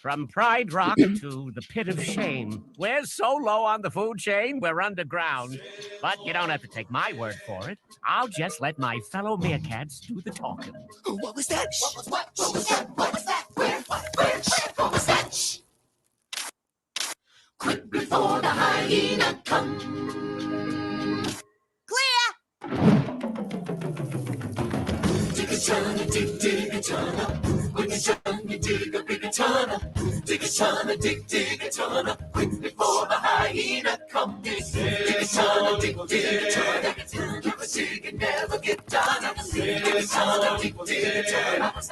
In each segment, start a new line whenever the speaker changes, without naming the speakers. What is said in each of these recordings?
From Pride Rock to the Pit of Shame, we're so low on the food chain, we're underground. But you don't have to take my word for it. I'll just let my fellow meerkats do the talking.
What was that? What was that? What was that? Where? What was that? Shh. Quick before the hyena comes. Dig a ton, dig a ton up. With a ton, you dig a bigger ton up. Dig a ton, dig a ton up. Quick before the hyena comes. Dig a ton, dig a ton up. Keep a dig and never get done up. Dig a ton, dig a ton up.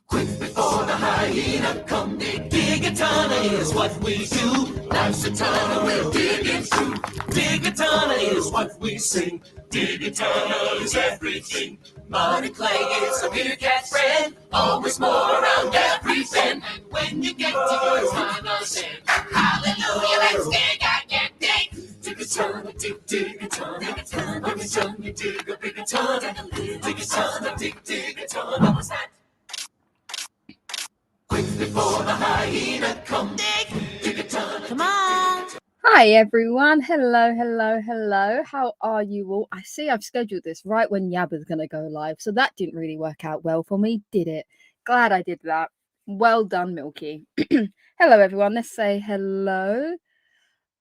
Quick before the hyena come, dig a ton is what we do. Life's a ton we'll dig into. Dig a ton is what we sing. Dig a ton is everything. Mud and clay is a meerkat friend. Always more around every bend. And when you get to your time, I'll sing. Hallelujah, let's dig, I can't dig. Dig a ton, dig a ton. Dig a ton, dig a ton, you dig a big ton. Dig a ton, dig a ton. What was that? Quick before the hyena come, dig a ton.
Come on.
Hi everyone, hello. How are you all? I see I've scheduled this right when Yabba's gonna go live, so that didn't really work out well for me, did it? Glad I did that. Well done, Milky. Hello everyone, let's say hello.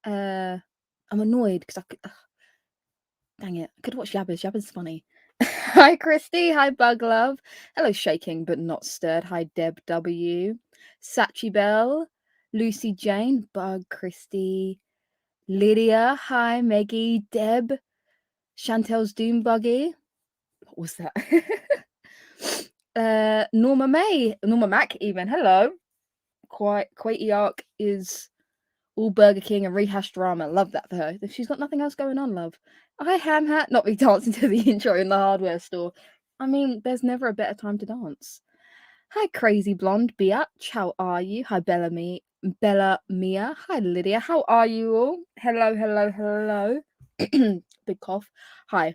I'm annoyed because I could... dang it, I could watch Yabba's funny. Hi Christy, hi Bug Love. Hello Shaking but not stirred. Hi Deb W. Sachi Bell, Lucy Jane, Bug, Christy, Lydia, hi Meggie, Deb, Chantel's Doom Buggy. What was that? Norma Mac even. Hello. Quatey Arc is all Burger King and rehashed drama. Love that for her. She's got nothing else going on, love. Hi Ham Hat, not me dancing to the intro in the hardware store. I mean, there's never a better time to dance. Hi Crazy Blonde Biatch, how are you? Hi Bella Mia. Hi Lydia, how are you all? Hello. Big cough. Hi,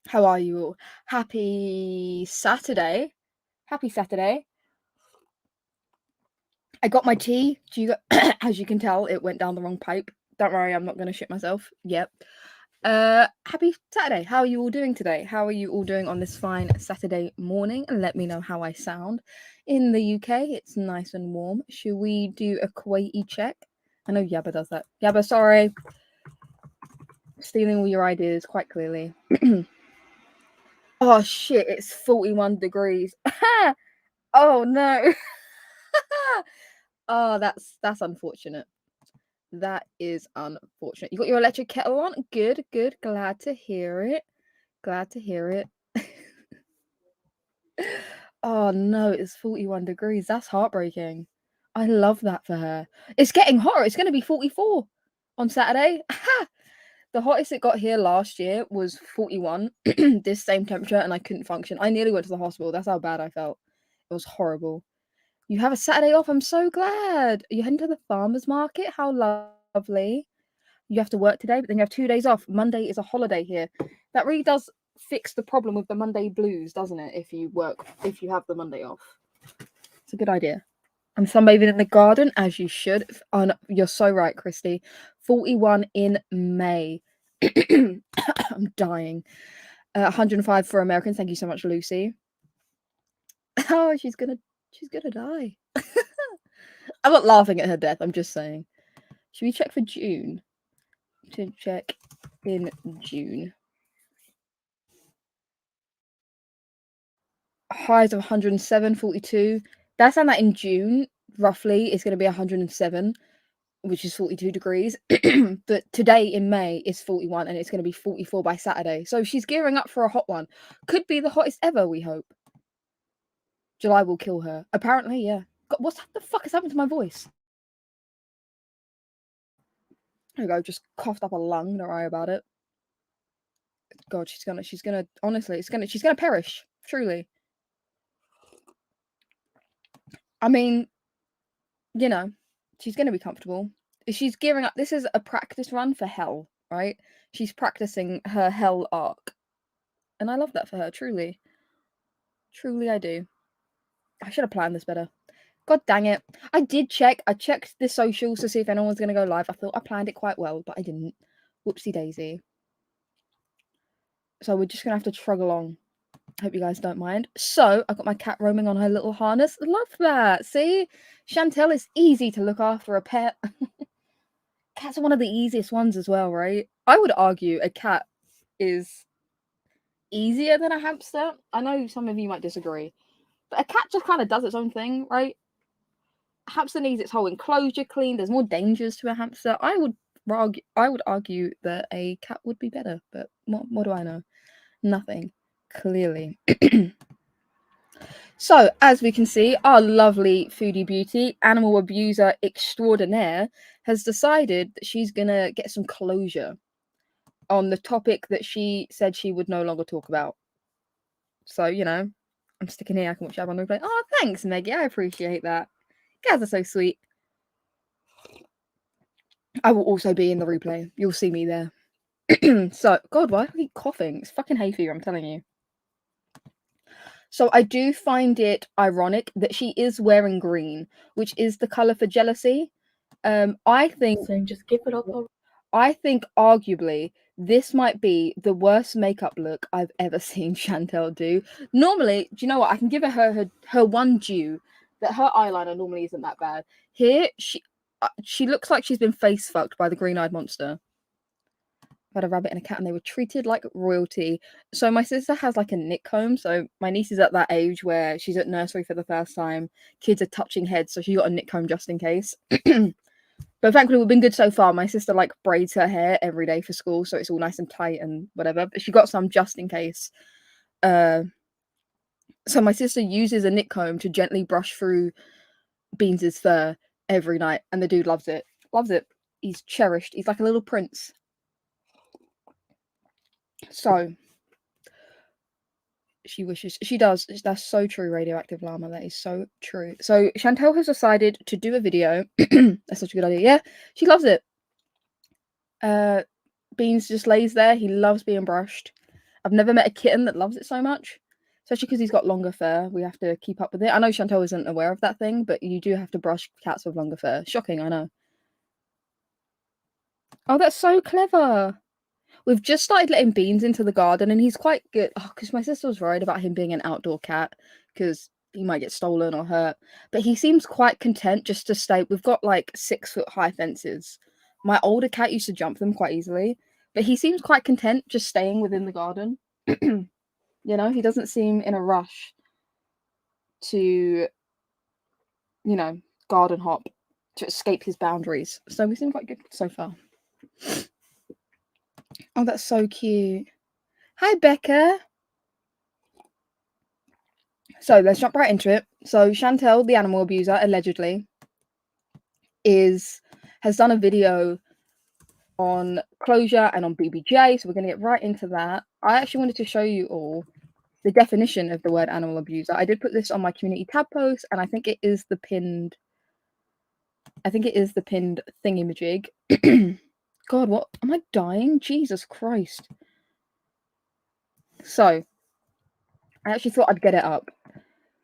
how are you all? Happy Saturday. I got my tea. As you can tell, it went down the wrong pipe. Don't worry, I'm not going to shit myself. Yep. Happy Saturday. How are you all doing today? How are you all doing on this fine Saturday morning? And let me know how I sound. In the UK, it's nice and warm. Should we do a Kuwaiti check? I know Yabba does that. Yabba, sorry. Stealing all your ideas quite clearly. Oh shit, it's 41 degrees. Oh no. Oh, that's unfortunate. That is unfortunate. You got your electric kettle on? Good. Glad to hear it. Oh no, it's 41 degrees. That's heartbreaking. I love that for her. It's getting hotter. It's going to be 44 on Saturday. The hottest it got here last year was 41, this same temperature, and I couldn't function. I nearly went to the hospital. That's how bad I felt. It was horrible. You have a Saturday off. I'm so glad. You're heading to the farmer's market. How lovely. You have to work today, but then you have 2 days off. Monday is a holiday here. That really does fix the problem with the Monday blues, doesn't it? If you have the Monday off. It's a good idea. I'm sunbathing in the garden, as you should. Oh, no, you're so right, Christy. 41 in May. I'm dying. 105 for Americans. Thank you so much, Lucy. Oh, she's gonna die. I'm not laughing at her death. I'm just saying. Should we check for June? To check in June. Highs of 107, 42. That's saying that in June, roughly, it's going to be 107, which is 42 degrees. But today in May is 41, and it's going to be 44 by Saturday. So she's gearing up for a hot one. Could be the hottest ever, we hope. July will kill her. Apparently, yeah. God, what the fuck has happened to my voice? There we go, just coughed up a lung, don't worry about it. God, she's gonna honestly, she's gonna perish, truly. I mean, you know, she's gonna be comfortable. She's gearing up. This is a practice run for hell, right? She's practicing her hell arc. And I love that for her, truly. Truly I do. I should have planned this better. God dang it. I did check. I checked the socials to see if anyone's going to go live. I thought I planned it quite well, but I didn't. Whoopsie daisy. So we're just going to have to trug along. Hope you guys don't mind. So I got my cat roaming on her little harness. Love that. See? Chantal, is easy to look after a pet. Cats are one of the easiest ones as well, right? I would argue a cat is easier than a hamster. I know some of you might disagree. But a cat just kind of does its own thing, right? A hamster needs its whole enclosure cleaned. There's more dangers to a hamster. I would argue that a cat would be better, but what do I know? Nothing. Clearly. So, as we can see, our lovely foodie beauty, animal abuser extraordinaire, has decided that she's gonna get some closure on the topic that she said she would no longer talk about. So, you know, I'm sticking here. I can watch you on the replay. Oh, thanks, Maggie. I appreciate that. You guys are so sweet. I will also be in the replay. You'll see me there. So, God, why do I keep coughing? It's fucking hay fever, I'm telling you. So I do find it ironic that she is wearing green, which is the color for jealousy. I think
Just give it up.
I think arguably this might be the worst makeup look I've ever seen Chantal do. Normally, do you know what? I can give her one due that her eyeliner normally isn't that bad. Here, she looks like she's been face fucked by the green-eyed monster. I had a rabbit and a cat, and they were treated like royalty. So my sister has like a nick comb. So my niece is at that age where she's at nursery for the first time. Kids are touching heads, so she got a nick comb just in case. But thankfully, we've been good so far. My sister like braids her hair every day for school, so it's all nice and tight and whatever. But she got some just in case. So my sister uses a nick comb to gently brush through Beans's fur every night, and the dude loves it. Loves it. He's cherished. He's like a little prince. So she wishes she does. That's so true, radioactive llama. That is so true. So Chantal has decided to do a video. That's such a good idea. Yeah, she loves it. Beans just lays there. He loves being brushed. I've never met a kitten that loves it so much, especially because he's got longer fur. We have to keep up with it. I know Chantal isn't aware of that thing, but you do have to brush cats with longer fur. Shocking, I know. Oh, that's so clever. We've just started letting Beans into the garden, and he's quite good. Oh, because my sister was worried about him being an outdoor cat because he might get stolen or hurt. But he seems quite content just to stay. We've got like 6-foot high fences. My older cat used to jump them quite easily, but he seems quite content just staying within the garden. You know, he doesn't seem in a rush to, you know, garden hop to escape his boundaries. So we seem quite good so far. Oh, that's so cute. Hi, Becca. So let's jump right into it. So Chantal, the animal abuser, allegedly, has done a video on closure and on BBJ. So we're going to get right into that. I actually wanted to show you all the definition of the word animal abuser. I did put this on my community tab post, and I think it is the pinned. I think it is the pinned thingamajig. God, what am I dying? Jesus Christ! So I actually thought I'd get it up.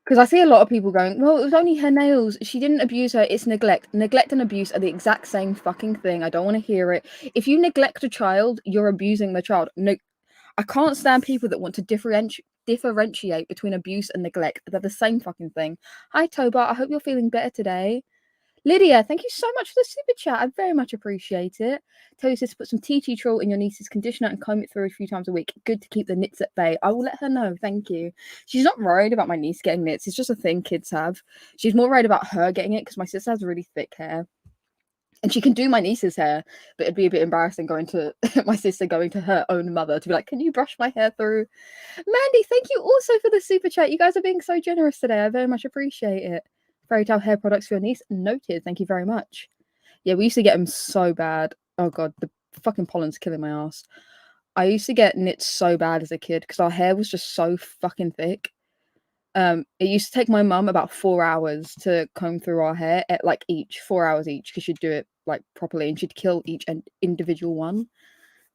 Because I see a lot of people going, well, it was only her nails. She didn't abuse her. It's neglect. Neglect and abuse are the exact same fucking thing. I don't want to hear it. If you neglect a child, you're abusing the child. No, I can't stand people that want to differentiate between abuse and neglect. They're the same fucking thing. Hi, Toba. I hope you're feeling better today. Lydia, thank you so much for the super chat. I very much appreciate it. Tell your sister to put some tea tree troll in your niece's conditioner and comb it through a few times a week. Good to keep the nits at bay. I will let her know. Thank you. She's not worried about my niece getting nits. It's just a thing kids have. She's more worried about her getting it because my sister has really thick hair. And she can do my niece's hair, but it'd be a bit embarrassing going to my sister going to her own mother to be like, can you brush my hair through? Mandy, thank you also for the super chat. You guys are being so generous today. I very much appreciate it. Fairy Tale hair products for your niece. Noted. Thank you very much. Yeah, we used to get them so bad. Oh god, the fucking pollen's killing my ass. I used to get nits so bad as a kid because our hair was just so fucking thick. It used to take my mum about 4 hours to comb through our hair at like 4 hours each because she'd do it like properly and she'd kill each individual one.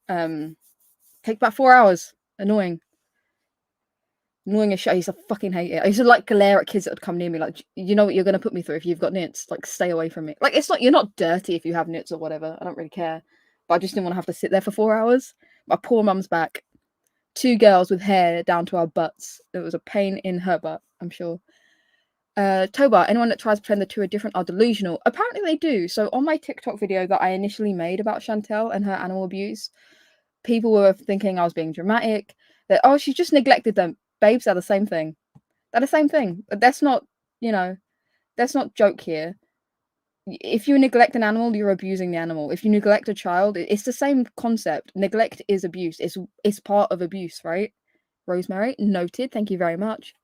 Take about 4 hours. Annoying. Annoying as shit. I used to fucking hate it. I used to like glare at kids that would come near me, like, you know what you're gonna put me through if you've got nits. Like, stay away from me. Like, it's not, you're not dirty if you have nits or whatever. I don't really care. But I just didn't want to have to sit there for 4 hours. My poor mum's back. 2 girls with hair down to our butts. It was a pain in her butt, I'm sure. Toba, anyone that tries to pretend the two are different are delusional. Apparently they do. So on my TikTok video that I initially made about Chantal and her animal abuse, people were thinking I was being dramatic. That, oh, she just neglected them. Babes are the same thing. They're the same thing. That's not, that's not joke here. If you neglect an animal, you're abusing the animal. If you neglect a child, it's the same concept. Neglect is abuse. It's part of abuse, right? Rosemary, noted. Thank you very much.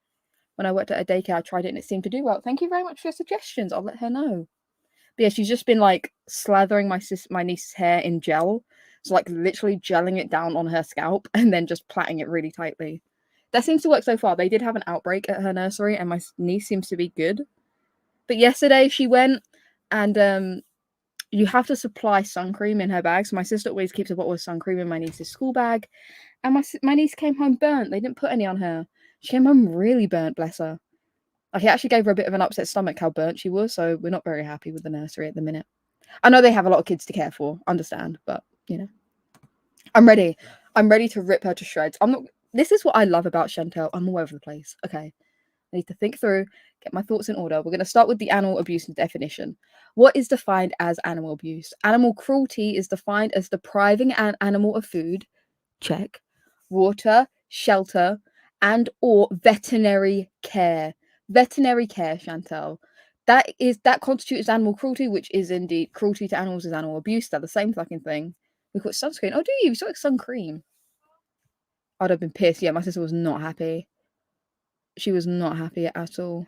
When I worked at a daycare, I tried it and it seemed to do well. Thank you very much for your suggestions. I'll let her know. But yeah, she's just been like slathering my niece's hair in gel. So like literally gelling it down on her scalp and then just plaiting it really tightly. That seems to work so far. They did have an outbreak at her nursery and my niece seems to be good. But yesterday she went and you have to supply sun cream in her bag. So my sister always keeps a bottle of sun cream in my niece's school bag. And my niece came home burnt. They didn't put any on her. She came home really burnt, bless her. Like, it actually gave her a bit of an upset stomach how burnt she was. So we're not very happy with the nursery at the minute. I know they have a lot of kids to care for, understand, but I'm ready. I'm ready to rip her to shreds. This is what I love about Chantal. I'm all over the place. Okay. I need to think through, get my thoughts in order. We're going to start with the animal abuse definition. What is defined as animal abuse? Animal cruelty is defined as depriving an animal of food, check, water, shelter, and or veterinary care. Veterinary care, Chantal. That constitutes animal cruelty, which is indeed cruelty to animals is animal abuse. They're the same fucking thing. We call it sunscreen. Oh, do you? You saw like sun cream. I'd have been pissed. Yeah, my sister was not happy. She was not happy at all.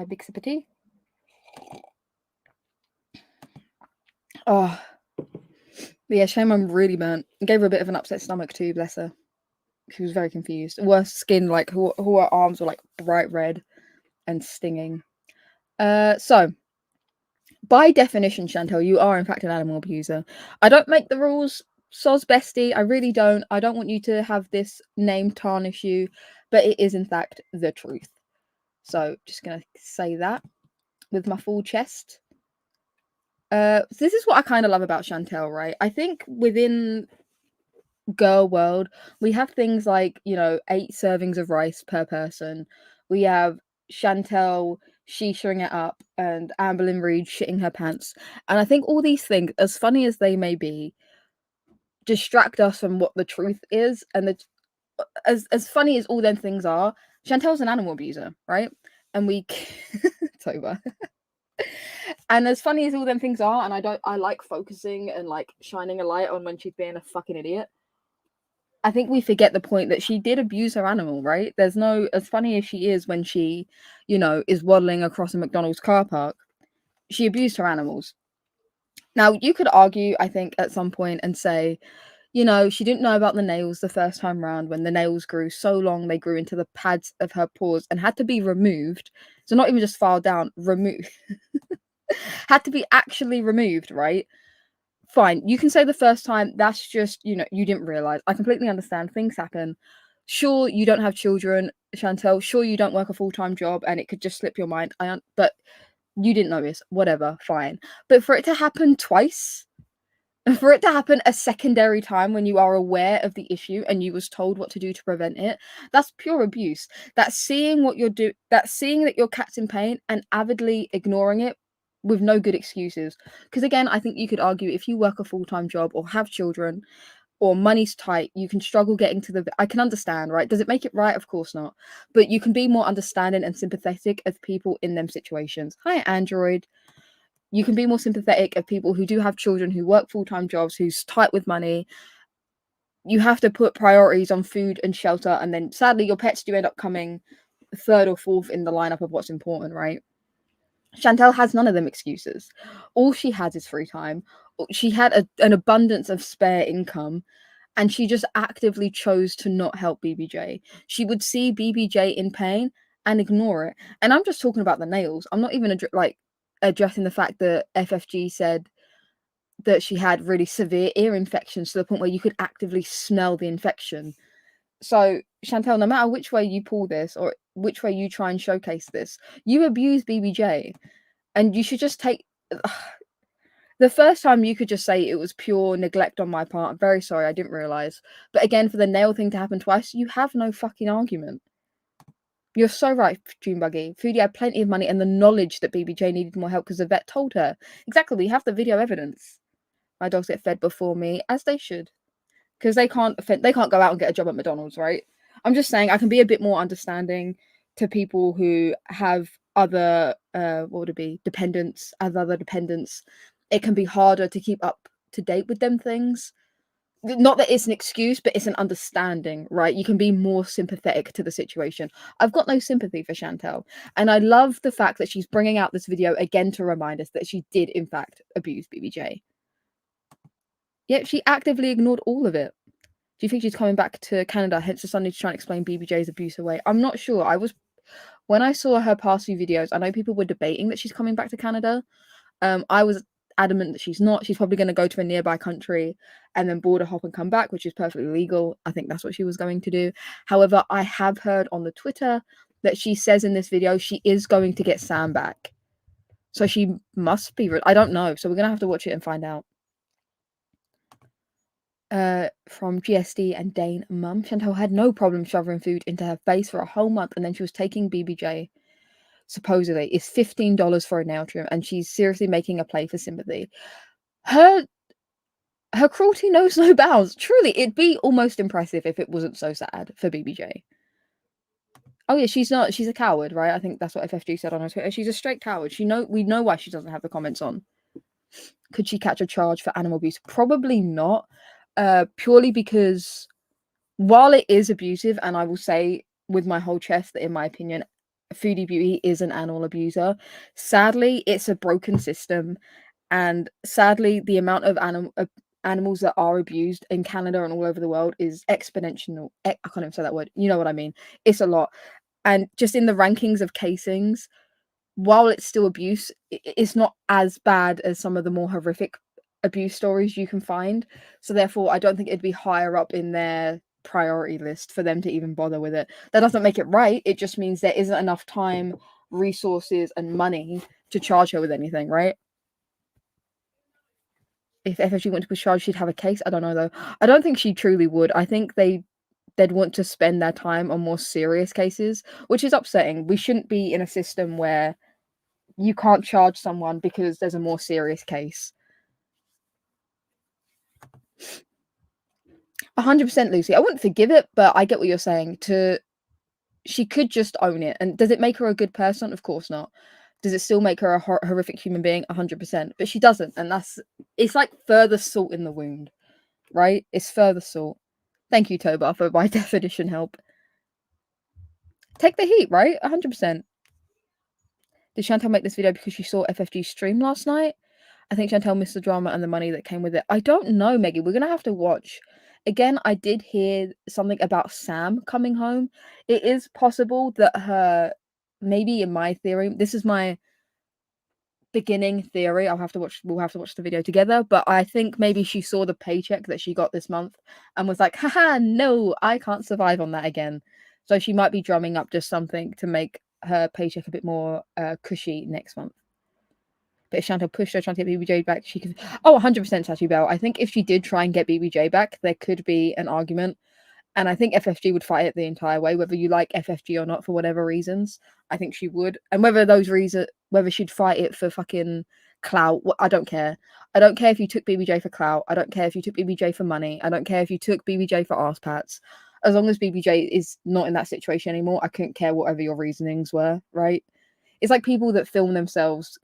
Big sip of tea. Oh. But yeah, shame I'm really burnt. Gave her a bit of an upset stomach too, bless her. She was very confused. Worse skin, like her arms were like bright red and stinging. So by definition, Chantal, you are in fact an animal abuser. I don't make the rules, soz bestie. I really don't. I don't want you to have this name tarnish you, but it is in fact the truth. So just gonna say that with my full chest. So this is what I kind of love about Chantal, right? I think within girl world, we have things like, 8 servings of rice per person. We have Chantal shishaing it up and Amberlynn Reid shitting her pants. And I think all these things, as funny as they may be, distract us from what the truth is. And as funny as all them things are, Chantal's an animal abuser, right? And we Toba. And as funny as all them things are, and I like focusing and like shining a light on when she's being a fucking idiot. I think we forget the point that she did abuse her animal, right? There's no, as funny as she is when she, is waddling across a McDonald's car park, she abused her animals. Now, you could argue, I think, at some point and say, she didn't know about the nails the first time round when the nails grew so long they grew into the pads of her paws and had to be removed. So not even just filed down, removed. Had to be actually removed, right? Fine. You can say the first time, that's just, you didn't realize. I completely understand. Things happen. Sure, you don't have children, Chantal. Sure, you don't work a full-time job and it could just slip your mind. But you didn't notice. Whatever. Fine. But for it to happen twice, for it to happen a secondary time when you are aware of the issue and you was told what to do to prevent it, that's pure abuse. That's seeing what you're doing. That's seeing that your cat's in pain and avidly ignoring it with no good excuses. Because again, I think you could argue if you work a full-time job or have children or money's tight, you can struggle getting to I can understand, right? Does it make it right? Of course not. But you can be more understanding and sympathetic of people in them situations. Hi, Android. You can be more sympathetic of people who do have children, who work full-time jobs, who's tight with money. You have to put priorities on food and shelter. And then sadly, your pets do end up coming third or fourth in the lineup of what's important, right? Chantal has none of them excuses. All she has is free time. She had an abundance of spare income, and she just actively chose to not help BBJ. She would see BBJ in pain and ignore it. And I'm just talking about the nails. I'm not even addressing the fact that FFG said that she had really severe ear infections to the point where you could actively smell the infection. So, Chantal, no matter which way you pull this or which way you try and showcase this, you abuse BBJ, and you should just take. The first time you could just say it was pure neglect on my part. I'm very sorry, I didn't realize. But again, for the nail thing to happen twice, you have no fucking argument. You're so right, June Buggy. Foodie had plenty of money and the knowledge that BBJ needed more help because the vet told her. Exactly, we have the video evidence. My dogs get fed before me, as they should. Because they can't go out and get a job at McDonald's, right? I'm just saying I can be a bit more understanding to people who have other what would it be? Dependents, as other dependents. It can be harder to keep up to date with them things. Not that it's an excuse, but it's an understanding, right? You can be more sympathetic to the situation. I've got no sympathy for Chantal, and I love the fact that she's bringing out this video again to remind us that she did in fact abuse BBJ. Yet she actively ignored all of it. Do you think she's coming back to Canada, hence the Sunday, to try and explain BBJ's abuse away? I'm not sure. When I saw her past few videos, I know people were debating that she's coming back to Canada. I was adamant that she's not. She's probably going to go to a nearby country and then border hop and come back, which is perfectly legal. I think that's what she was going to do. However, I have heard on the Twitter that she says in this video she is going to get Sam back. So she must be. I don't know. So we're going to have to watch it and find out. From GSD and Dane Mum. Chantal had no problem shoving food into her face for a whole month, and then she was taking BBJ. Supposedly, it's $15 for a nail trim, and she's seriously making a play for sympathy. Her cruelty knows no bounds. Truly, it'd be almost impressive if it wasn't so sad for BBJ. Oh yeah, she's not. She's a coward, right? I think that's what FFG said on her Twitter. She's a straight coward. We know why she doesn't have the comments on. Could she catch a charge for animal abuse? Probably not. Purely because while it is abusive, and I will say with my whole chest that in my opinion, Foodie Beauty is an animal abuser, sadly, it's a broken system, and sadly, the amount of animals that are abused in Canada and all over the world is exponential. I can't even say that word. You know what I mean? It's a lot. And just in the rankings of casings, while it's still abuse, it's not as bad as some of the more horrific abuse stories you can find. So therefore, I don't think it'd be higher up in their priority list for them to even bother with it. That doesn't make it right. It just means there isn't enough time, resources, and money to charge her with anything, right? If FFG went to push charge, she'd have a case. I don't know though. I don't think she truly would. I think they'd want to spend their time on more serious cases, which is upsetting. We shouldn't be in a system where you can't charge someone because there's a more serious case. 100% Lucy. I wouldn't forgive it, but I get what you're saying. She could just own it. And does it make her a good person? Of course not. Does it still make her a horrific human being? 100%. But she doesn't. And it's like further salt in the wound, right? It's further salt. Thank you, Toba, for my definition help. Take the heat, right? 100%. Did Chantal make this video because she saw FFG stream last night? I think Chantal missed the drama and the money that came with it. I don't know, Maggie. We're going to have to watch. Again, I did hear something about Sam coming home. It is possible that maybe in my theory, this is my beginning theory. We'll have to watch the video together. But I think maybe she saw the paycheck that she got this month and was like, haha, no, I can't survive on that again. So she might be drumming up just something to make her paycheck a bit more cushy next month. But if Chantal pushed her trying to get BBJ back, she could. Oh, 100% Tattoo Bell. I think if she did try and get BBJ back, there could be an argument. And I think FFG would fight it the entire way, whether you like FFG or not, for whatever reasons. I think she would. And whether she'd fight it for fucking clout, I don't care. I don't care if you took BBJ for clout. I don't care if you took BBJ for money. I don't care if you took BBJ for arse pats. As long as BBJ is not in that situation anymore, I couldn't care whatever your reasonings were, right? It's like people that film themselves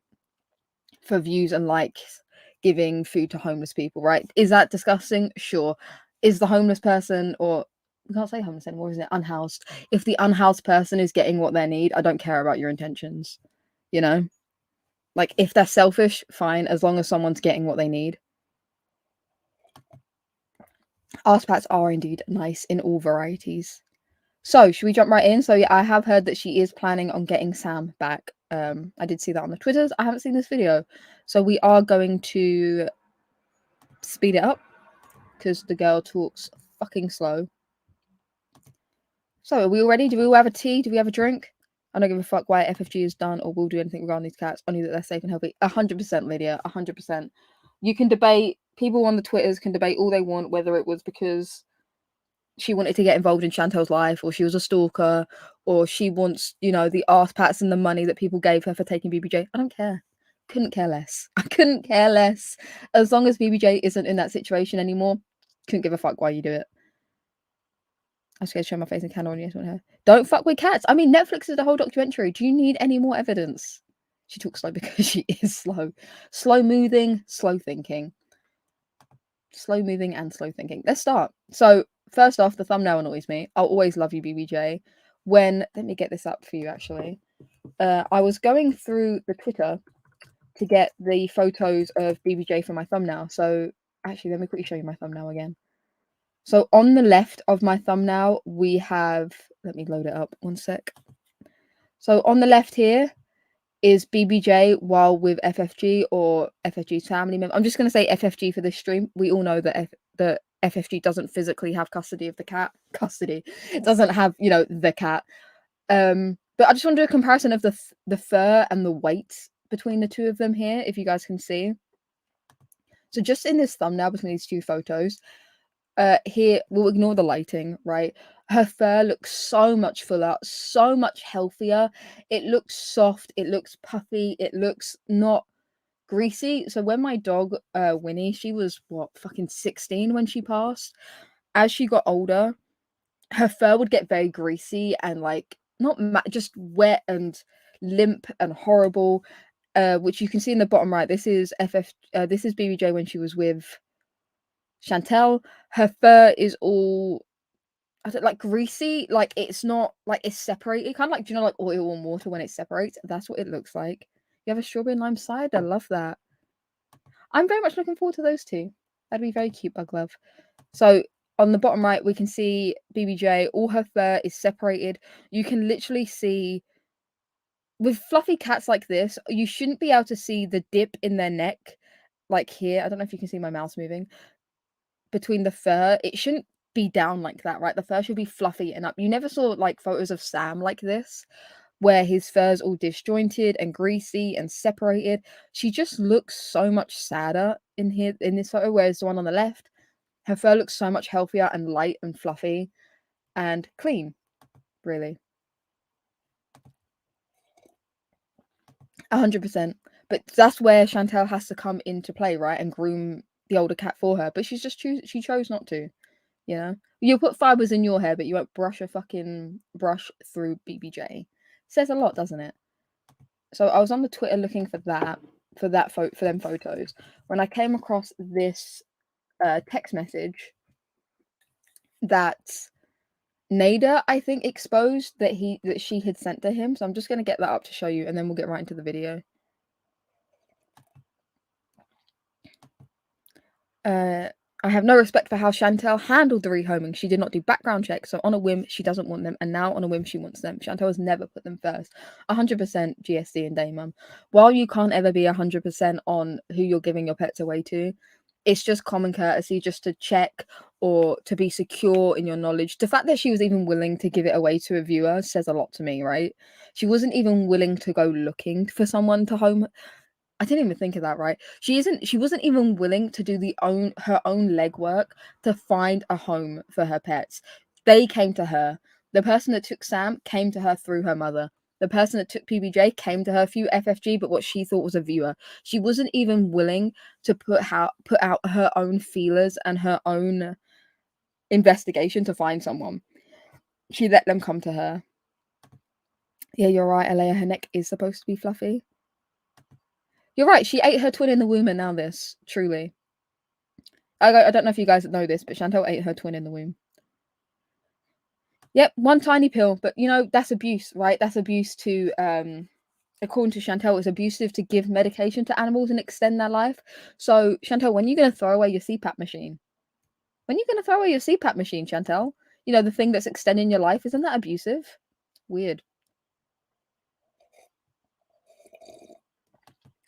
for views and likes giving food to homeless people, right? Is that disgusting? Sure. Is the homeless person, or we can't say homeless anymore, isn't it? Unhoused. If the unhoused person is getting what they need, I don't care about your intentions. You know? Like, if they're selfish, fine, as long as someone's getting what they need. Arse pats are indeed nice in all varieties. So, should we jump right in? So, yeah, I have heard that she is planning on getting Sam back. I did see that on the Twitters. I haven't seen this video. So, we are going to speed it up because the girl talks fucking slow. So, are we all ready? Do we all have a tea? Do we have a drink? I don't give a fuck why FFG is done or will do anything regarding these cats. Only that they're safe and healthy. 100%, Lydia. 100%. You can debate. People on the Twitters can debate all they want, whether it was because she wanted to get involved in Chantal's life, or she was a stalker, or she wants, the arse pats and the money that people gave her for taking BBJ. I don't care. Couldn't care less. I couldn't care less. As long as BBJ isn't in that situation anymore, couldn't give a fuck why you do it. I'm scared to show my face in camera on you. Don't fuck with cats. I mean, Netflix is the whole documentary. Do you need any more evidence? She talks slow because she is slow. Slow moving, slow thinking. Slow moving and slow thinking. Let's start. So, first off, the thumbnail annoys me. I'll always love you, BBJ. Let me get this up for you, actually. I was going through the Twitter to get the photos of BBJ for my thumbnail. So, actually, let me quickly show you my thumbnail again. So on the left of my thumbnail, we have, let me load it up, one sec. So on the left here is BBJ while with FFG or FFG's family member. I'm just going to say FFG for this stream. We all know that the FFG doesn't physically have custody of the cat. Custody. It doesn't have, the cat. But I just want to do a comparison of the fur and the weight between the two of them here, if you guys can see. So just in this thumbnail between these two photos, here we'll ignore the lighting, right? Her fur looks so much fuller, so much healthier. It looks soft, it looks puffy, it looks not greasy. So when my dog Winnie, she was fucking 16 when she passed. As she got older, her fur would get very greasy and not just wet and limp and horrible, which you can see in the bottom right. This is this is BBJ when she was with Chantal. Her fur is all, I don't like, greasy. Like it's not like it's separated, kind of like, do you know, like oil and water when it separates? That's what it looks like. You have a strawberry and lime cider. Love that. I'm very much looking forward to those two. That'd be very cute, Bug Love. So on the bottom right, we can see BBJ. All her fur is separated. You can literally see, with fluffy cats like this, you shouldn't be able to see the dip in their neck, like here. I don't know if you can see my mouse moving. Between the fur, it shouldn't be down like that, right? The fur should be fluffy and up. You never saw like photos of Sam like this, where his fur's all disjointed and greasy and separated. She just looks so much sadder in here in this photo, whereas the one on the left, her fur looks so much healthier and light and fluffy and clean, really. 100%. But that's where Chantal has to come into play, right? And groom the older cat for her. But she chose not to. You'll put fibers in your hair, but you won't brush a fucking brush through BBJ. Says a lot, doesn't it? So I was on the Twitter looking for them photos when I came across this text message that Nader, I think, exposed that she had sent to him. So I'm just gonna get that up to show you, and then we'll get right into the video. I have no respect for how Chantal handled the rehoming. She did not do background checks, so on a whim, she doesn't want them, and now on a whim, she wants them. Chantal has never put them first. 100% GSD and Daymum. While you can't ever be 100% on who you're giving your pets away to, it's just common courtesy just to check or to be secure in your knowledge. The fact that she was even willing to give it away to a viewer says a lot to me, right? She wasn't even willing to go looking for someone to home. I didn't even think of that, right? She wasn't even willing to do her own legwork to find a home for her pets. They came to her. The person that took Sam came to her through her mother. The person that took PBJ came to her through FFG, but what she thought was a viewer. She wasn't even willing to put out her own feelers and her own investigation to find someone. She let them come to her. Yeah, you're right, Alea. Her neck is supposed to be fluffy. You're right. She ate her twin in the womb, and now this. Truly, I don't know if you guys know this, but Chantal ate her twin in the womb. Yep, one tiny pill, but that's abuse, right? That's abuse to, according to Chantal, it's abusive to give medication to animals and extend their life. So, Chantal, when are you going to throw away your CPAP machine? When are you going to throw away your CPAP machine, Chantal? The thing that's extending your life, isn't that abusive? Weird.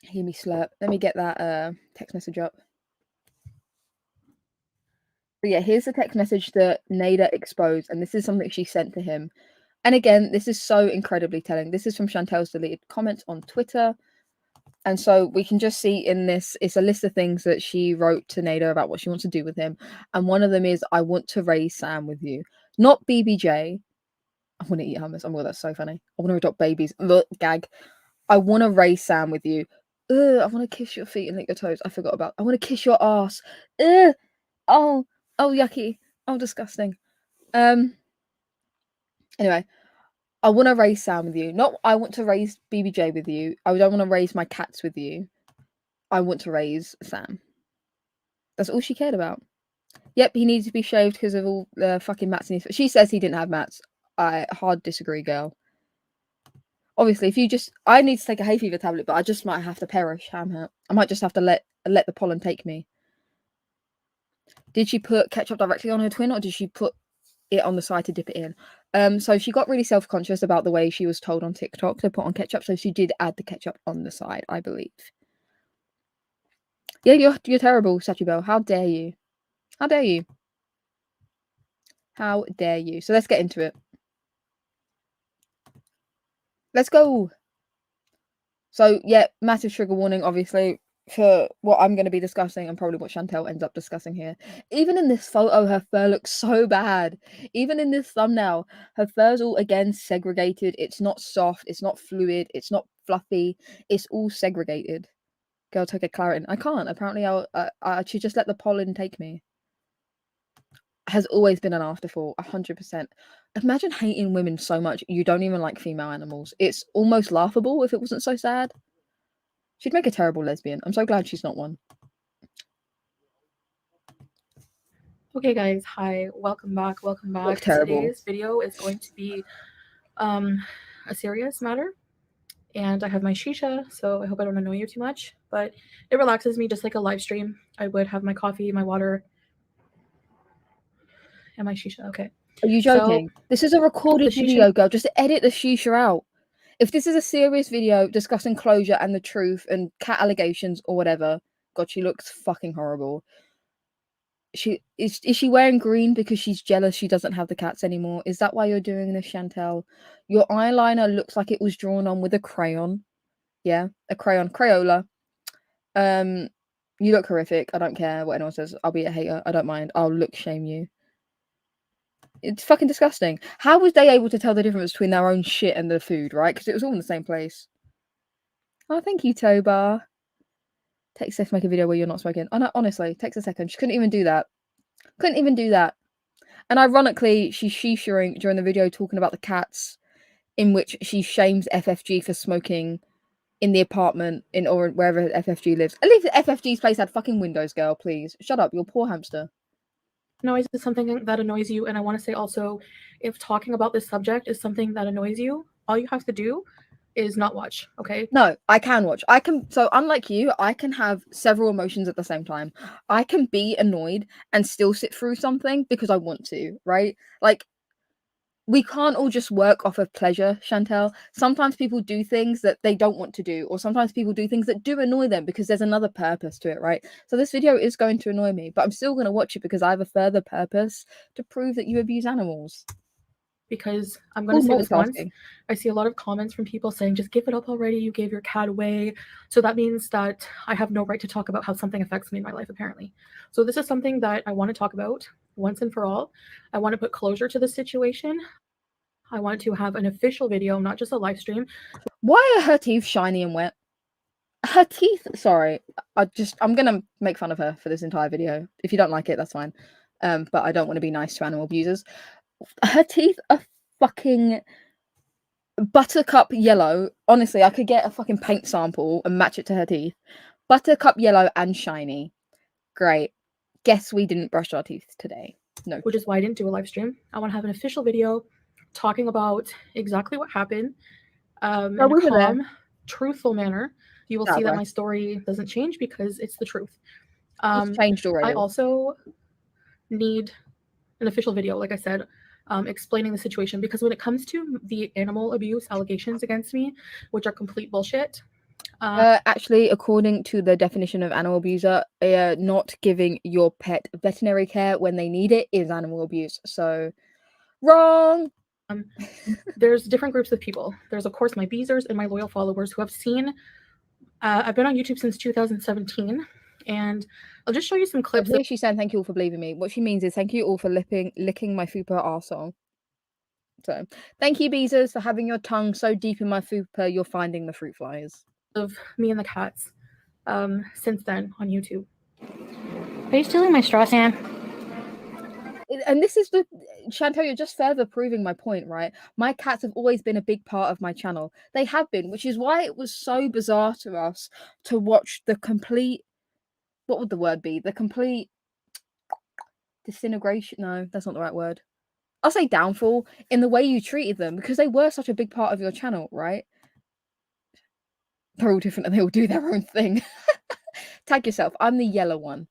Hear me slurp. Let me get that text message up. But yeah, here's the text message that Nada exposed, and this is something she sent to him. And again, this is so incredibly telling. This is from Chantal's deleted comments on Twitter. And so we can just see in this, it's a list of things that she wrote to Nada about what she wants to do with him. And one of them is, I want to raise Sam with you. Not BBJ. I want to eat hummus. Oh my God, that's so funny. I want to adopt babies. Look, gag. I want to raise Sam with you. Ugh, I want to kiss your feet and lick your toes. I forgot about. I want to kiss your ass. Ugh. Oh, yucky. Oh, disgusting. Anyway, I want to raise Sam with you. Not I want to raise BBJ with you. I don't want to raise my cats with you. I want to raise Sam. That's all she cared about. Yep, he needs to be shaved because of all the fucking mats in his. She says he didn't have mats. I hard disagree, girl. Obviously, if you just, I need to take a hay fever tablet, but I just might have to perish. I might just have to let the pollen take me. Did she put ketchup directly on her twin, or did she put it on the side to dip it in? So she got really self-conscious about the way she was told on TikTok to put on ketchup, so she did add the ketchup on the side, I believe. Yeah, you're terrible, Sachi Bell. How dare you? How dare you? How dare you? So let's get into it. Let's go. So yeah, massive trigger warning, obviously, for what I'm going to be discussing and probably what Chantal ends up discussing here. Even in this photo, her fur looks so bad. Even in this thumbnail, her fur's all, again, segregated. It's not soft. It's not fluid. It's not fluffy. It's all segregated. Girl, take a Claritin. I can't. Apparently, I should just let the pollen take me. Has always been an afterthought, 100%. Imagine hating women so much you don't even like female animals. It's almost laughable if it wasn't so sad. She'd make a terrible lesbian. I'm so glad she's not one.
Okay, guys, hi, welcome back. Today's video is going to be a serious matter, and I have my shisha, so I hope I don't annoy you too much, but it relaxes me just like a live stream. I would have my coffee, my water, and my shisha. Okay.
Are you joking? So, this is a recorded video, girl. Just edit the shisha out. If this is a serious video discussing closure and the truth and cat allegations or whatever, God, she looks fucking horrible. Is she wearing green because she's jealous she doesn't have the cats anymore? Is that why you're doing this, Chantal? Your eyeliner looks like it was drawn on with a crayon. Yeah, a crayon. Crayola. You look horrific. I don't care what anyone says. I'll be a hater. I don't mind. I'll look shame you. It's fucking disgusting. How was they able to tell the difference between their own shit and the food, right? Because it was all in the same place. Oh, thank you, Toba. Takes a second to make a video where you're not smoking. Oh, no, honestly, takes a second. She couldn't even do that. And ironically, she's shishaing during the video talking about the cats, in which she shames FFG for smoking in the apartment or wherever FFG lives. At least FFG's place had fucking windows, girl, please. Shut up, you poor hamster.
Noise is something that annoys you, and I want to say also, if talking about this subject is something that annoys you, all you have to do is not watch, okay?
No, I can watch. So unlike you, I can have several emotions at the same time. I can be annoyed and still sit through something because I want to, right? Like, we can't all just work off of pleasure, Chantal. Sometimes people do things that they don't want to do, or sometimes people do things that do annoy them because there's another purpose to it, right? So this video is going to annoy me, but I'm still going to watch it because I have a further purpose to prove that you abuse animals.
Because I'm going to say this once, I see a lot of comments from people saying, just give it up already, you gave your cat away. So that means that I have no right to talk about how something affects me in my life, apparently. So this is something that I want to talk about once and for all. I want to put closure to the situation. I want to have an official video, not just a live stream.
Why are her teeth shiny and wet? Her teeth, sorry, I'm going to make fun of her for this entire video. If you don't like it, that's fine. But I don't want to be nice to animal abusers. Her teeth are fucking buttercup yellow. Honestly, I could get a fucking paint sample and match it to her teeth. Buttercup yellow and shiny. Great. Guess we didn't brush our teeth today. No.
Which is why I didn't do a live stream. I want to have an official video talking about exactly what happened in a calm, truthful manner. You will see that my story doesn't change because it's the truth.
It's changed already.
I also need an official video, like I said, explaining the situation, because when it comes to the animal abuse allegations against me, which are complete bullshit,
Actually, according to the definition of animal abuser, not giving your pet veterinary care when they need it is animal abuse. So, wrong.
There's different groups of people. There's, of course, my beezers and my loyal followers who have seen. I've been on YouTube since 2017, and I'll just show you some clips.
Here she's saying thank you all for believing me. What she means is thank you all for licking my fupa arsehole. So, thank you, beezers, for having your tongue so deep in my fupa, you're finding the fruit flies.
Of me and the cats since then on YouTube.
Are you stealing my straw, Sam?
And this is the Chantal, you're just further proving my point, right? My cats have always been a big part of my channel. They have been, which is why it was so bizarre to us to watch the complete, what would the word be? The complete disintegration. No, that's not the right word. I'll say downfall in the way you treated them because they were such a big part of your channel, right? They're all different and they all do their own thing. Tag yourself. I'm the yellow one.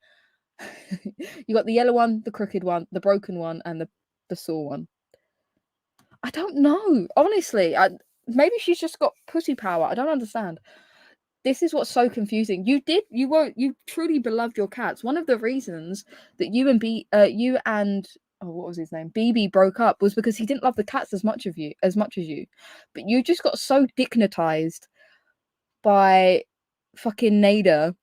You got the yellow one, the crooked one, the broken one, and the sore one. I don't know. Honestly, maybe she's just got pussy power. I don't understand. This is what's so confusing. You truly beloved your cats. One of the reasons that you and what was his name? BB broke up was because he didn't love the cats as much as you. But you just got so dignitized by fucking Nada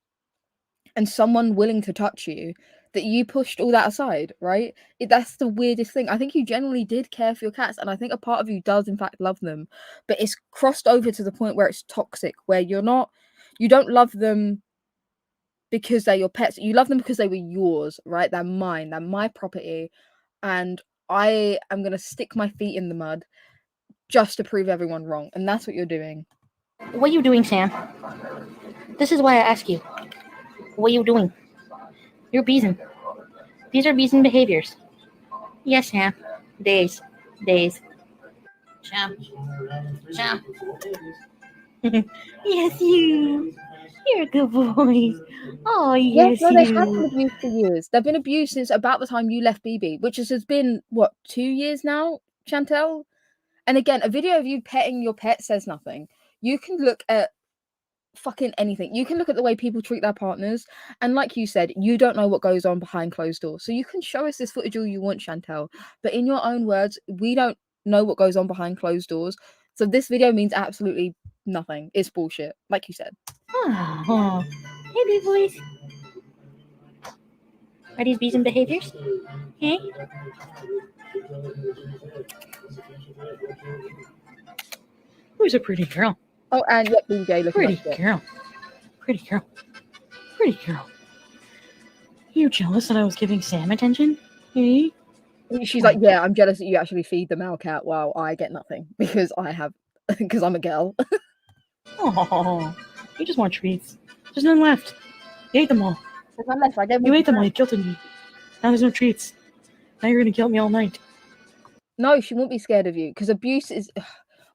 and someone willing to touch you that you pushed all that aside, right? That's the weirdest thing. I think you generally did care for your cats, and I think a part of you does in fact love them, but it's crossed over to the point where it's toxic, where you don't love them because they're your pets. You love them because they were yours, right? They're mine. They're my property, and I am going to stick my feet in the mud just to prove everyone wrong, and that's what you're doing.
What are you doing, Sam? This is why I ask you. What are you doing? You're beezing. These are beezing behaviors. Yes, Sam. Days. Sam. Yes, you. You're a good boy. Oh, yes,
no, they
you.
have been abused for years. They've been abused since about the time you left BB, which has been, what, 2 years now, Chantal? And again, a video of you petting your pet says nothing. You can look at fucking anything. You can look at the way people treat their partners, and like you said, you don't know what goes on behind closed doors. So you can show us this footage all you want, Chantal, but in your own words, we don't know what goes on behind closed doors. So this video means absolutely nothing. It's bullshit, like you said.
Oh, hey, big boys. Are these beezing behaviors? Hey? Who's a pretty girl?
Oh, and yep, BJ looking
Pretty girl. Pretty girl. You jealous that I was giving Sam attention? Hey?
She's like, yeah, I'm jealous that you actually feed the male cat while I get nothing because I'm a girl.
Oh, you just want treats. There's none left. You ate them all.
There's none left.
You ate them all. You guilted me. Now there's no treats. Now you're gonna guilt me all night.
No, she won't be scared of you because abuse is.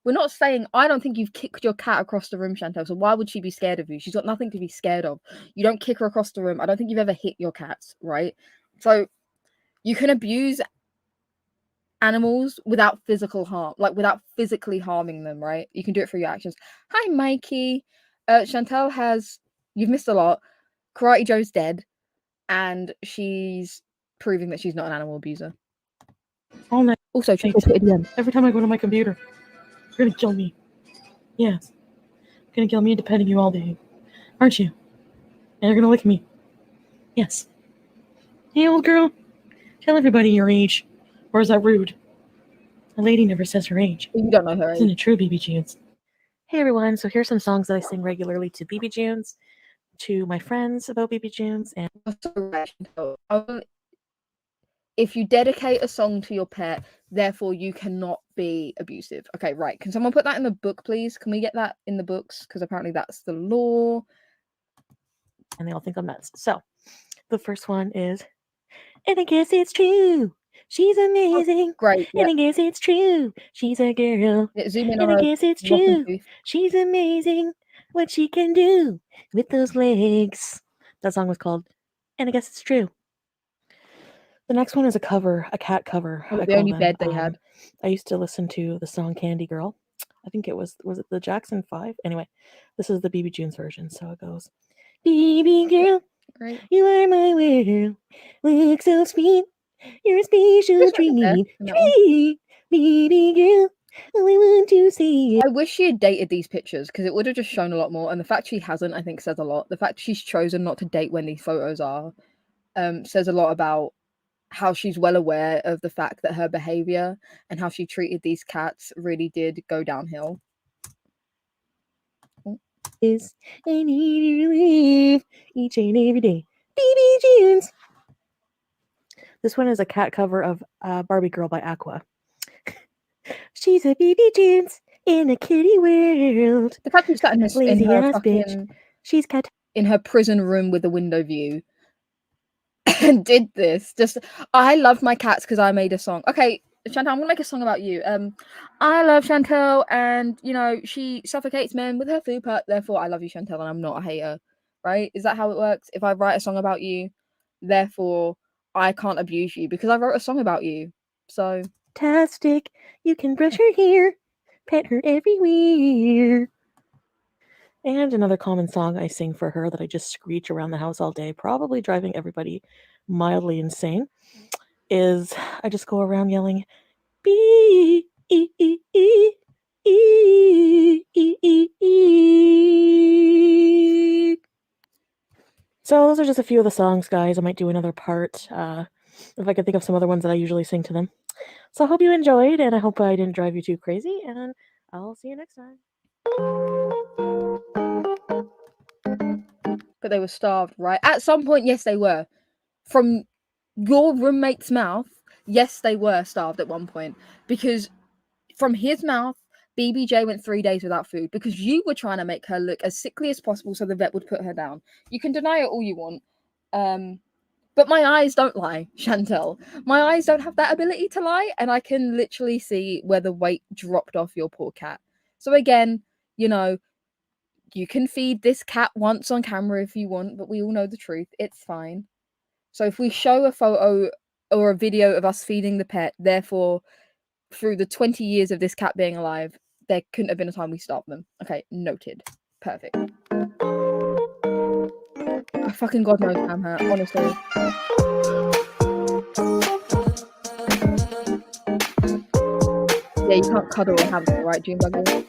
We're not saying. I don't think you've kicked your cat across the room, Chantal. So why would she be scared of you? She's got nothing to be scared of. You don't kick her across the room. I don't think you've ever hit your cats, right? So you can abuse animals without physical harm, like without physically harming them, right? You can do it through your actions. Hi, Mikey. Chantal has. You've missed a lot. Karate Joe's dead, and she's proving that she's not an animal abuser.
All night.
Also,
every time I go to my computer, you're gonna kill me. Yes. You're gonna kill me into petting you all day. Aren't you? And you're gonna lick me. Yes. Hey, old girl. Tell everybody your age. Or is that rude? A lady never says her age.
You don't know her age.
Isn't it true, BB Junes? Hey, everyone. So here's some songs that I sing regularly to BB Junes, to my friends about BB Junes, and...
If you dedicate a song to your pet, therefore you cannot be abusive. Okay, right. Can someone put that in the book, please? Can we get that in the books? Because apparently that's the law.
And they all think I'm nuts. So, the first one is, and I guess it's true. She's amazing.
Oh, great.
Yeah. And I guess it's true. She's a girl.
Yeah, zoom in
and I guess it's true. She's amazing. What she can do with those legs. That song was called, and I guess it's true. The next one is a cover, a cat cover.
The only bed they had.
I used to listen to the song Candy Girl. I think it was it the Jackson 5? Anyway, this is the BB June's version, so it goes, "Baby girl,
Great.
you are my world, look so sweet, you're a special
Who's right there
treat,
in that one?
baby girl, all I want to say is..."
I wish she had dated these pictures because it would have just shown a lot more. And the fact she hasn't, I think, says a lot. The fact she's chosen not to date when these photos are says a lot about how she's well aware of the fact that her behavior and how she treated these cats really did go downhill.
Is I need you to live each and every day. BB Jeans. This one is a cat cover of Barbie Girl by Aqua. She's a BB Jeans in a kitty world.
The fact she sat in
Lazy
her
ass
fucking,
bitch. She's cat.
in her prison room with a window view and did this. Just, I love my cats because I made a song. Okay, Chantal, I'm gonna make a song about you. I love Chantal, and you know she suffocates men with her food part. Therefore, I love you, Chantal, and I'm not a hater. Right? Is that how it works? If I write a song about you, therefore I can't abuse you because I wrote a song about you. So
Fantastic. You can brush her hair, pet her everywhere. And another common song I sing for her that I just screech around the house all day, probably driving everybody mildly insane, is I just go around yelling, "Bee, e, e, e, e, e, e, e." So those are just a few of the songs, guys. I might do another part if I could think of some other ones that I usually sing to them. So I hope you enjoyed, and I hope I didn't drive you too crazy, and I'll see you next time.
but they were starved, right? At some point, yes, they were. From your roommate's mouth, yes, they were starved at one point because from his mouth, BBJ went 3 days without food because you were trying to make her look as sickly as possible so the vet would put her down. You can deny it all you want. But my eyes don't lie, Chantal. My eyes don't have that ability to lie, and I can literally see where the weight dropped off your poor cat. So again, you know, you can feed this cat once on camera if you want, but we all know the truth. It's fine. So if we show a photo or a video of us feeding the pet, therefore, through the 20 years of this cat being alive, there couldn't have been a time we stopped them. Okay, noted. Perfect. I fucking God knows I'm hurt, honestly. Yeah, you can't cuddle and have it, right, June Buggy?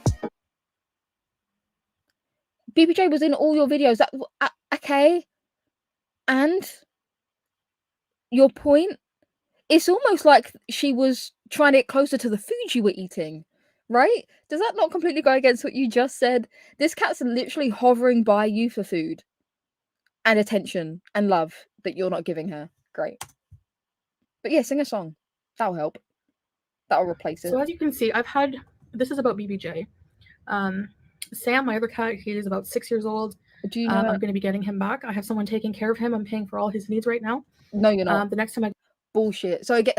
BBJ was in all your videos. That okay. And your point? It's almost like she was trying to get closer to the food you were eating, right? Does that not completely go against what you just said? This cat's literally hovering by you for food and attention and love that you're not giving her. Great. But yeah, sing a song. That'll help. That'll replace it.
So as you can see, this is about BBJ. Sam, my other cat, he is about 6 years old.
Do you know
I'm going to be getting him back. I have someone taking care of him. I'm paying for all his needs right now.
No, you're not.
The next time I...
Bullshit. So I get...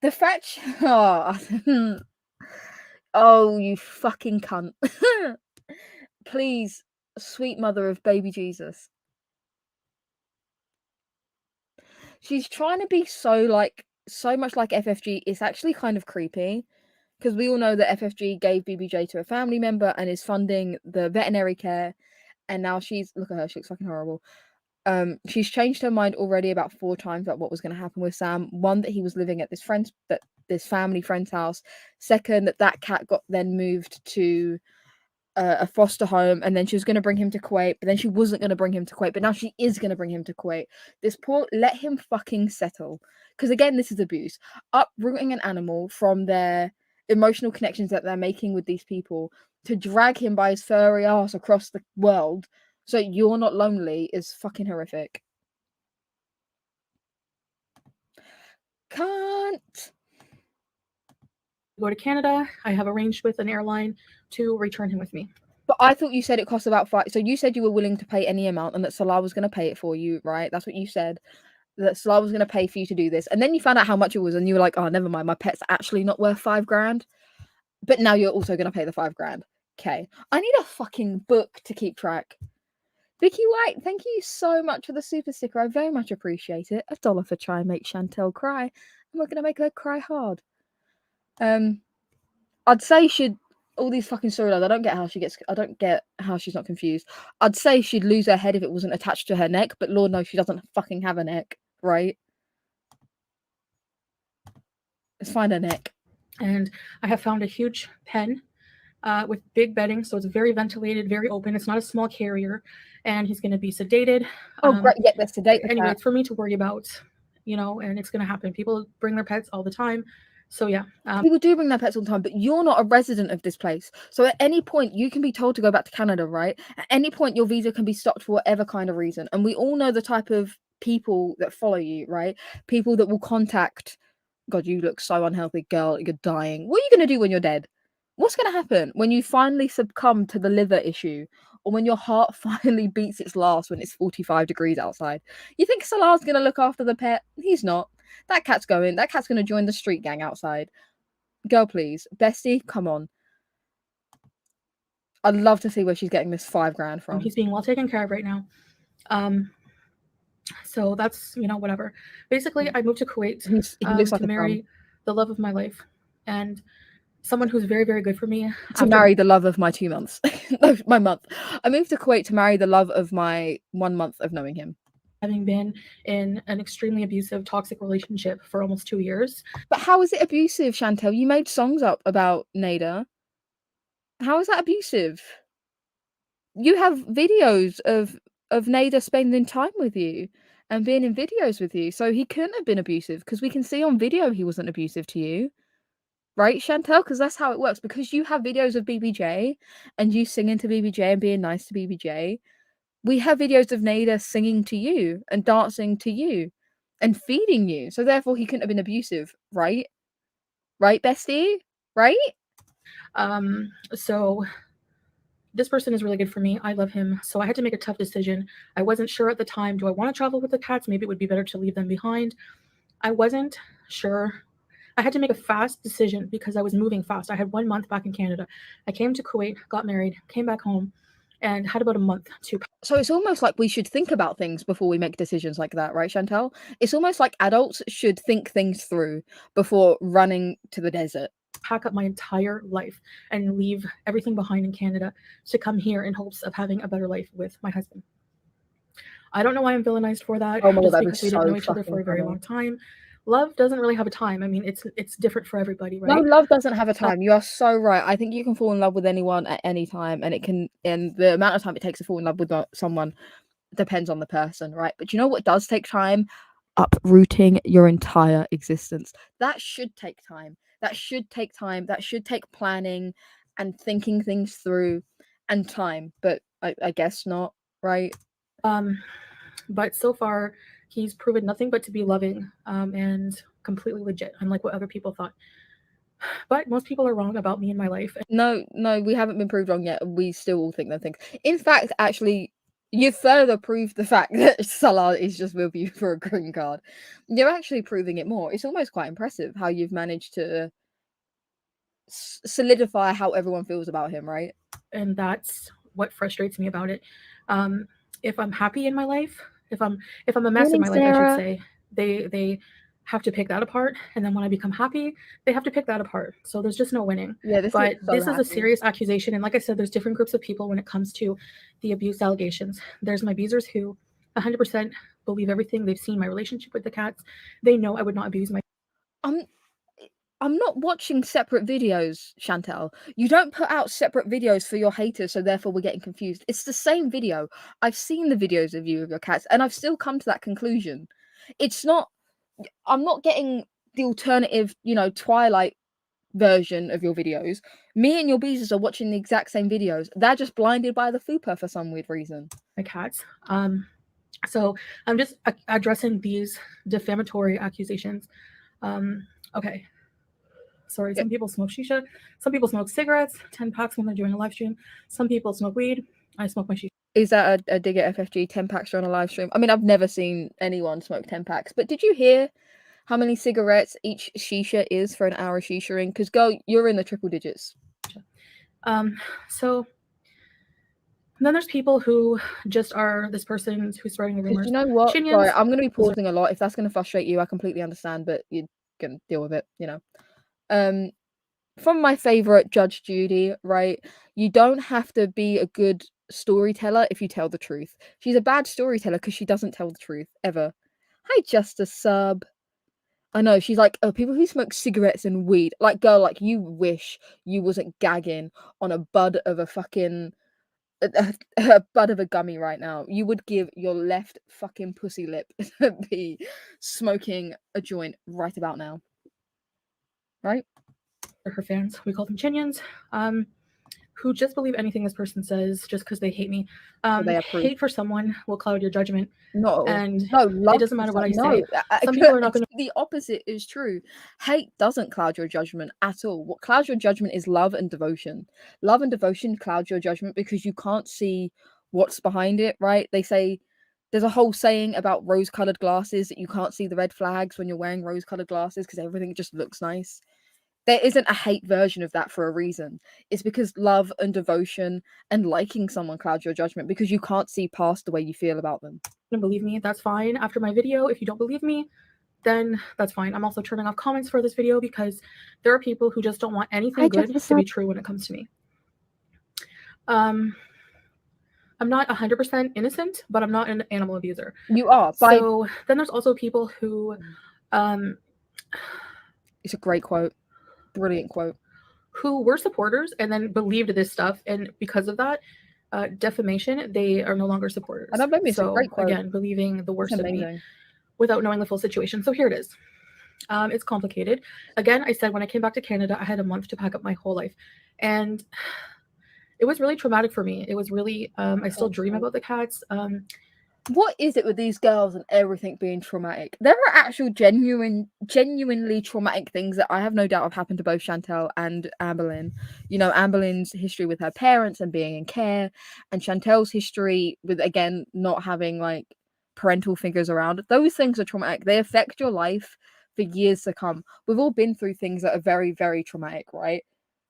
The fact... Oh, oh you fucking cunt. Please, sweet mother of baby Jesus. She's trying to be so much like FFG. It's actually kind of creepy. Because we all know that FFG gave BBJ to a family member and is funding the veterinary care. And now she's... Look at her, she looks fucking horrible. She's changed her mind already about 4 times about what was going to happen with Sam. One, that he was living at this family friend's house. Second, that cat got then moved to a foster home, and then she was going to bring him to Kuwait, but then she wasn't going to bring him to Kuwait, but now she is going to bring him to Kuwait. This poor... Let him fucking settle. Because again, this is abuse. Uprooting an animal from their emotional connections that they're making with these people to drag him by his furry ass across the world so you're not lonely is fucking horrific. Can't
go to Canada. I have arranged with an airline to return him with me.
But I thought you said it cost about 5. So you said you were willing to pay any amount and that Salah was going to pay it for you, right? That's what you said. That Salah was going to pay for you to do this. And then you found out how much it was and you were like, oh, never mind. My pet's actually not worth $5,000. But now you're also going to pay the $5,000. Okay. I need a fucking book to keep track. Vicky White, thank you so much for the super sticker. I very much appreciate it. $1 for try and make Chantal cry. And we're going to make her cry hard. I'd say she'd all these fucking storylines. I don't get how she's not confused. I'd say she'd lose her head if it wasn't attached to her neck, but Lord knows she doesn't fucking have a neck, right? Let's find her neck.
And I have found a huge pen with big bedding, so it's very ventilated, very open. It's not a small carrier, and he's going to be sedated.
Oh, great! Yeah, let's sedate.
Anyway, it's for me to worry about, you know, and it's going to happen. People bring their pets all the time. So yeah,
people do bring their pets all the time, but you're not a resident of this place. So at any point, you can be told to go back to Canada, right? At any point, your visa can be stopped for whatever kind of reason. And we all know the type of people that follow you, right? People that will contact. God, you look so unhealthy, girl. You're dying. What are you going to do when you're dead? What's going to happen when you finally succumb to the liver issue, or when your heart finally beats its last when it's 45 degrees outside? You think Salar's going to look after the pet? He's not. That cat's going. That cat's going to join the street gang outside. Girl, please. Bestie, come on. I'd love to see where she's getting this $5,000 from.
He's being well taken care of right now. So that's, you know, whatever. Basically, I moved to Kuwait to marry the love of my life and someone who's very, very good for me.
To marry the love of my 2 months. No, my month. I moved to Kuwait to marry the love of my 1 month of knowing him.
Having been in an extremely abusive, toxic relationship for almost 2 years.
But how is it abusive, Chantal? You made songs up about Nader. How is that abusive? You have videos of Nader spending time with you and being in videos with you. So he couldn't have been abusive because we can see on video he wasn't abusive to you. Right, Chantal? Because that's how it works. Because you have videos of BBJ and you singing to BBJ and being nice to BBJ. We have videos of Nader singing to you and dancing to you and feeding you. So therefore he couldn't have been abusive, right? Right, bestie? Right?
So this person is really good for me. I love him. So I had to make a tough decision. I wasn't sure at the time. Do I want to travel with the cats? Maybe it would be better to leave them behind. I wasn't sure. I had to make a fast decision because I was moving fast. I had 1 month back in Canada. I came to Kuwait, got married, came back home, and had about a month to.
So it's almost like we should think about things before we make decisions like that, right, Chantal? It's almost like adults should think things through before running to the desert.
Pack up my entire life and leave everything behind in Canada to come here in hopes of having a better life with my husband. I don't know why I'm villainized for that.
Oh my God,
because we didn't know each other for a very long time. Love doesn't really have a time. I mean, it's different for everybody, right?
No, love doesn't have a time. You are so right. I think you can fall in love with anyone at any time, and the amount of time it takes to fall in love with someone depends on the person, right? But you know what does take time? Uprooting your entire existence. That should take time. That should take time. That should take planning and thinking things through and time. But I guess not, right?
But so far, he's proven nothing but to be loving and completely legit, unlike what other people thought. But most people are wrong about me and my life.
No, we haven't been proved wrong yet. We still all think them things. In fact, actually, you further proved the fact that Salah is just with you for a green card. You're actually proving it more. It's almost quite impressive how you've managed to solidify how everyone feels about him, right?
And that's what frustrates me about it. If I'm happy in my life, if I'm a mess in my life, I should say, they have to pick that apart, and then when I become happy, they have to pick that apart. So there's just no winning.
Yeah, this
is a serious accusation, and like I said, there's different groups of people when it comes to the abuse allegations. There's my abusers who 100% believe everything. They've seen my relationship with the cats. They know I would not abuse my.
I'm not watching separate videos, Chantal. You don't put out separate videos for your haters, so therefore we're getting confused. It's the same video. I've seen the videos of you with your cats, and I've still come to that conclusion. I'm not getting the alternative, Twilight version of your videos. Me and your beezers are watching the exact same videos. They're just blinded by the fupa for some weird reason.
My cats. So I'm just addressing these defamatory accusations. Okay. Sorry, some people smoke shisha. Some people smoke cigarettes, 10 packs when they're doing a live stream. Some people smoke weed. I smoke my shisha.
Is that a dig at FFG? 10 packs on a live stream? I mean, I've never seen anyone smoke 10 packs, but did you hear how many cigarettes each shisha is for an hour shishaing? Because, girl, you're in the triple digits.
So then there's people who just are this person who's spreading the rumors.
You know what? Sorry, I'm going to be pausing a lot. If that's going to frustrate you, I completely understand, but you're going to deal with it, from my favorite Judge Judy, right? You don't have to be a good storyteller if you tell the truth. She's a bad storyteller because she doesn't tell the truth ever. Hi, Justice Sub. I know, she's like, oh, people who smoke cigarettes and weed. Like, girl, like, you wish you wasn't gagging on a bud of a fucking a bud of a gummy right now. You would give your left fucking pussy lip to be smoking a joint right about now. Right?
Her fans, we call them chinions, who just believe anything this person says just because they hate me. Hate for someone will cloud your judgment.
No,
and
no, love
it doesn't matter what I
no,
say. Some people are not going to.
The opposite is true. Hate doesn't cloud your judgment at all. What clouds your judgment is love and devotion. Love and devotion cloud your judgment because you can't see what's behind it, right? They say there's a whole saying about rose-colored glasses that you can't see the red flags when you're wearing rose-colored glasses because everything just looks nice. There isn't a hate version of that for a reason. It's because love and devotion and liking someone clouds your judgment because you can't see past the way you feel about them.
Don't believe me, that's fine. After my video, if you don't believe me, then that's fine. I'm also turning off comments for this video because there are people who just don't want anything good to be true when it comes to me. I'm not 100% innocent, but I'm not an animal abuser.
You are.
So then there's also people who
it's a great quote. Brilliant quote.
Who were supporters and then believed this stuff, and because of that defamation, they are no longer supporters.
I don't blame you.
So
it's a great quote.
Again, believing the worst of me without knowing the full situation. So here it is. It's complicated. Again, I said when I came back to Canada, I had a month to pack up my whole life, and it was really traumatic for me. It was really I still dream about the cats.
What is it with these girls and everything being traumatic? There are actual genuinely traumatic things that I have no doubt have happened to both Chantal and Amberlynn. You know, Amberlynn's history with her parents and being in care, and Chantal's history with, again, not having like parental figures around. Those things are traumatic. They affect your life for years to come. We've all been through things that are very, very traumatic, right?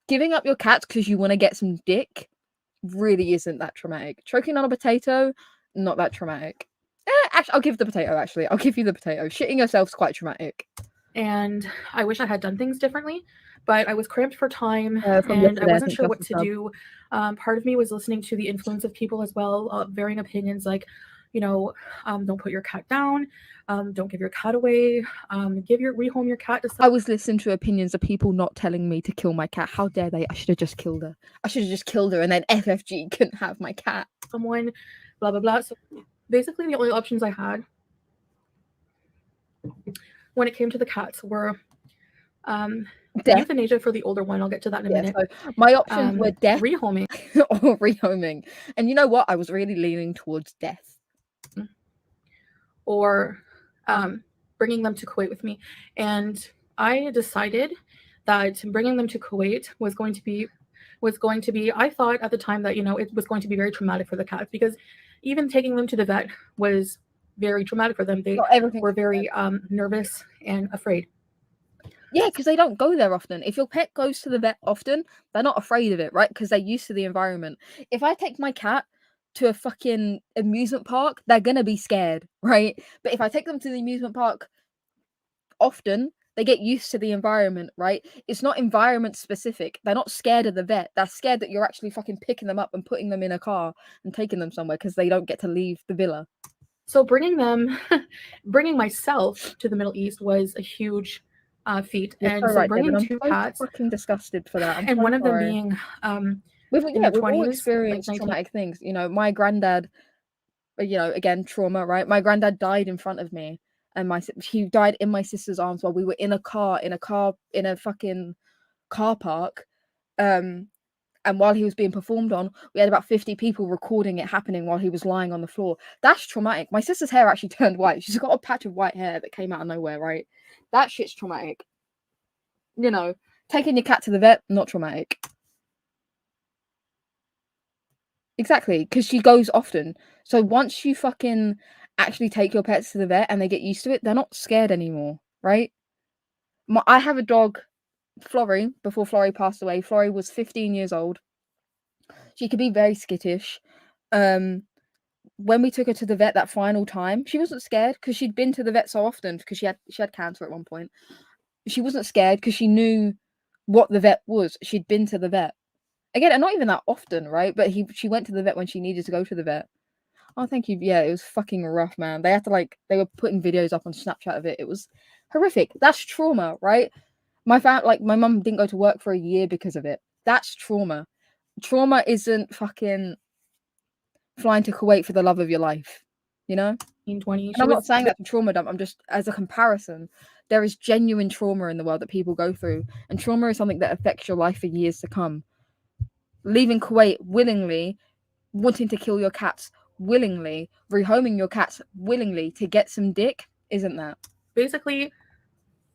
Giving up your cats because you want to get some dick really isn't that traumatic. Choking on a potato, not that traumatic. Actually, I'll give the potato. Actually, I'll give you the potato. Shitting yourself's quite traumatic.
And I wish I had done things differently, but I was cramped for time and I wasn't sure what to do. Part of me was listening to the influence of people as well, varying opinions like, you know, don't put your cat down, don't give your cat away, rehome your cat to
I was listening to opinions of people not telling me to kill my cat. How dare they? I should have just killed her. I should have just killed her and then FFG couldn't have my cat.
Someone, blah, blah, blah. So basically the only options I had when it came to the cats were euthanasia for the older one. I'll get to that in a minute.
So my options were death,
rehoming,
or rehoming. And you know what? I was really leaning towards death.
Or bringing them to Kuwait with me. And I decided that bringing them to Kuwait was going to be, I thought at the time that, you know, it was going to be very traumatic for the cats, because even taking them to the vet was very traumatic for them. They were very nervous and afraid.
Yeah, because they don't go there often. If your pet goes to the vet often, they're not afraid of it, right? Because they're used to the environment. If I take my cat to a fucking amusement park, they're gonna be scared, right? But if I take them to the amusement park often, they get used to the environment, right? It's not environment specific. They're not scared of the vet. They're scared that you're actually fucking picking them up and putting them in a car and taking them somewhere because they don't get to leave the villa.
So bringing myself to the Middle East was a huge feat. And so bringing two cats,
I'm fucking disgusted for that.
And one of them being
we've all experienced traumatic things. You know, my granddad, you know, again, trauma, right? My granddad died in front of me, and he died in my sister's arms while we were in a fucking car park. And while he was being performed on, we had about 50 people recording it happening while he was lying on the floor. That's traumatic. My sister's hair actually turned white. She's got a patch of white hair that came out of nowhere, right? That shit's traumatic. You know, taking your cat to the vet, not traumatic. Exactly, because she goes often. So once you fucking actually take your pets to the vet and they get used to it, they're not scared anymore, right? I have a dog, Florrie, before Florrie passed away. Florrie was 15 years old. She could be very skittish. When we took her to the vet that final time, she wasn't scared because she'd been to the vet so often because she had cancer at one point. She wasn't scared because she knew what the vet was. She'd been to the vet. Again, and not even that often, right? But she went to the vet when she needed to go to the vet. Oh, thank you. Yeah, it was fucking rough, man. They had to they were putting videos up on Snapchat of it. It was horrific. That's trauma, right? My mum didn't go to work for a year because of it. That's trauma. Trauma isn't fucking flying to Kuwait for the love of your life, you know?
20.
And I'm not saying that's a trauma dump. I'm just, as a comparison, there is genuine trauma in the world that people go through. And trauma is something that affects your life for years to come. Leaving Kuwait willingly, wanting to kill your cats willingly, rehoming your cats willingly to get some dick, isn't that?
Basically,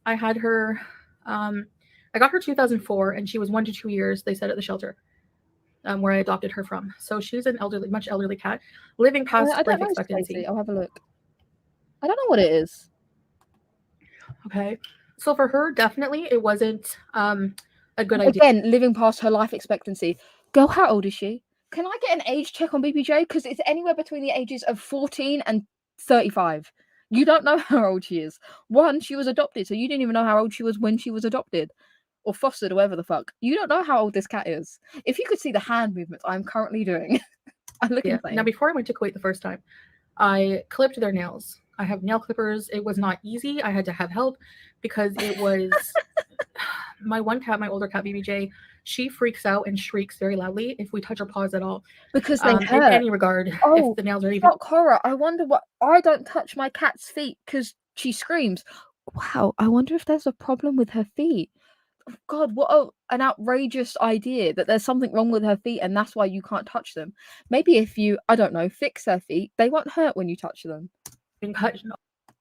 I had her, I got her 2004, and she was 1 to 2 years, they said, at the shelter. Where I adopted her from. So she's an much elderly cat, living past life expectancy.
I'll have a look. I don't know what it is.
Okay. So for her, definitely, it wasn't a good idea.
Again, living past her life expectancy. Girl, how old is she? Can I get an age check on BBJ? Because it's anywhere between the ages of 14 and 35. You don't know how old she is. One, she was adopted, so you didn't even know how old she was when she was adopted. Or fostered, or whatever the fuck. You don't know how old this cat is. If you could see the hand movements I'm currently doing, I look insane.
Now, before I went to Kuwait the first time, I clipped their nails. I have nail clippers. It was not easy. I had to have help because it was my one cat, my older cat, BBJ. She freaks out and shrieks very loudly if we touch her paws at all.
Because they hurt.
In any regard, if the nails are even.
Fuck horror. I wonder what. I don't touch my cat's feet because she screams. Wow, I wonder if there's a problem with her feet. God, what an outrageous idea that there's something wrong with her feet and that's why you can't touch them. Maybe if you, I don't know, fix her feet, they won't hurt when you touch them.
Been cut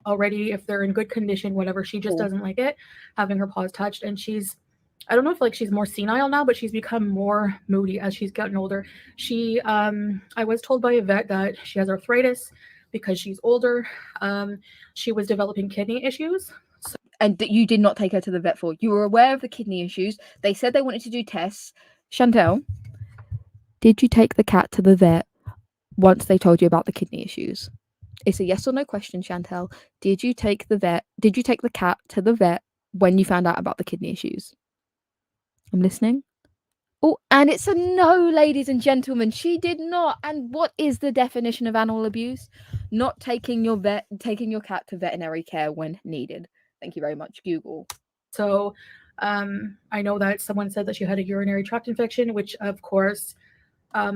already, if they're in good condition, whatever. She just doesn't like it, having her paws touched. And I don't know if she's more senile now, but she's become more moody as she's gotten older. She, I was told by a vet that she has arthritis because she's older. She was developing kidney issues.
And that you did not take her to the vet for. You were aware of the kidney issues. They said they wanted to do tests. Chantal, did you take the cat to the vet once they told you about the kidney issues? It's a yes or no question, Chantal. Did you take the cat to the vet when you found out about the kidney issues? I'm listening. Oh, and it's a no, ladies and gentlemen. She did not. And what is the definition of animal abuse? Not taking your cat to veterinary care when needed. Thank you very much, Google.
So I know that someone said that she had a urinary tract infection, which of course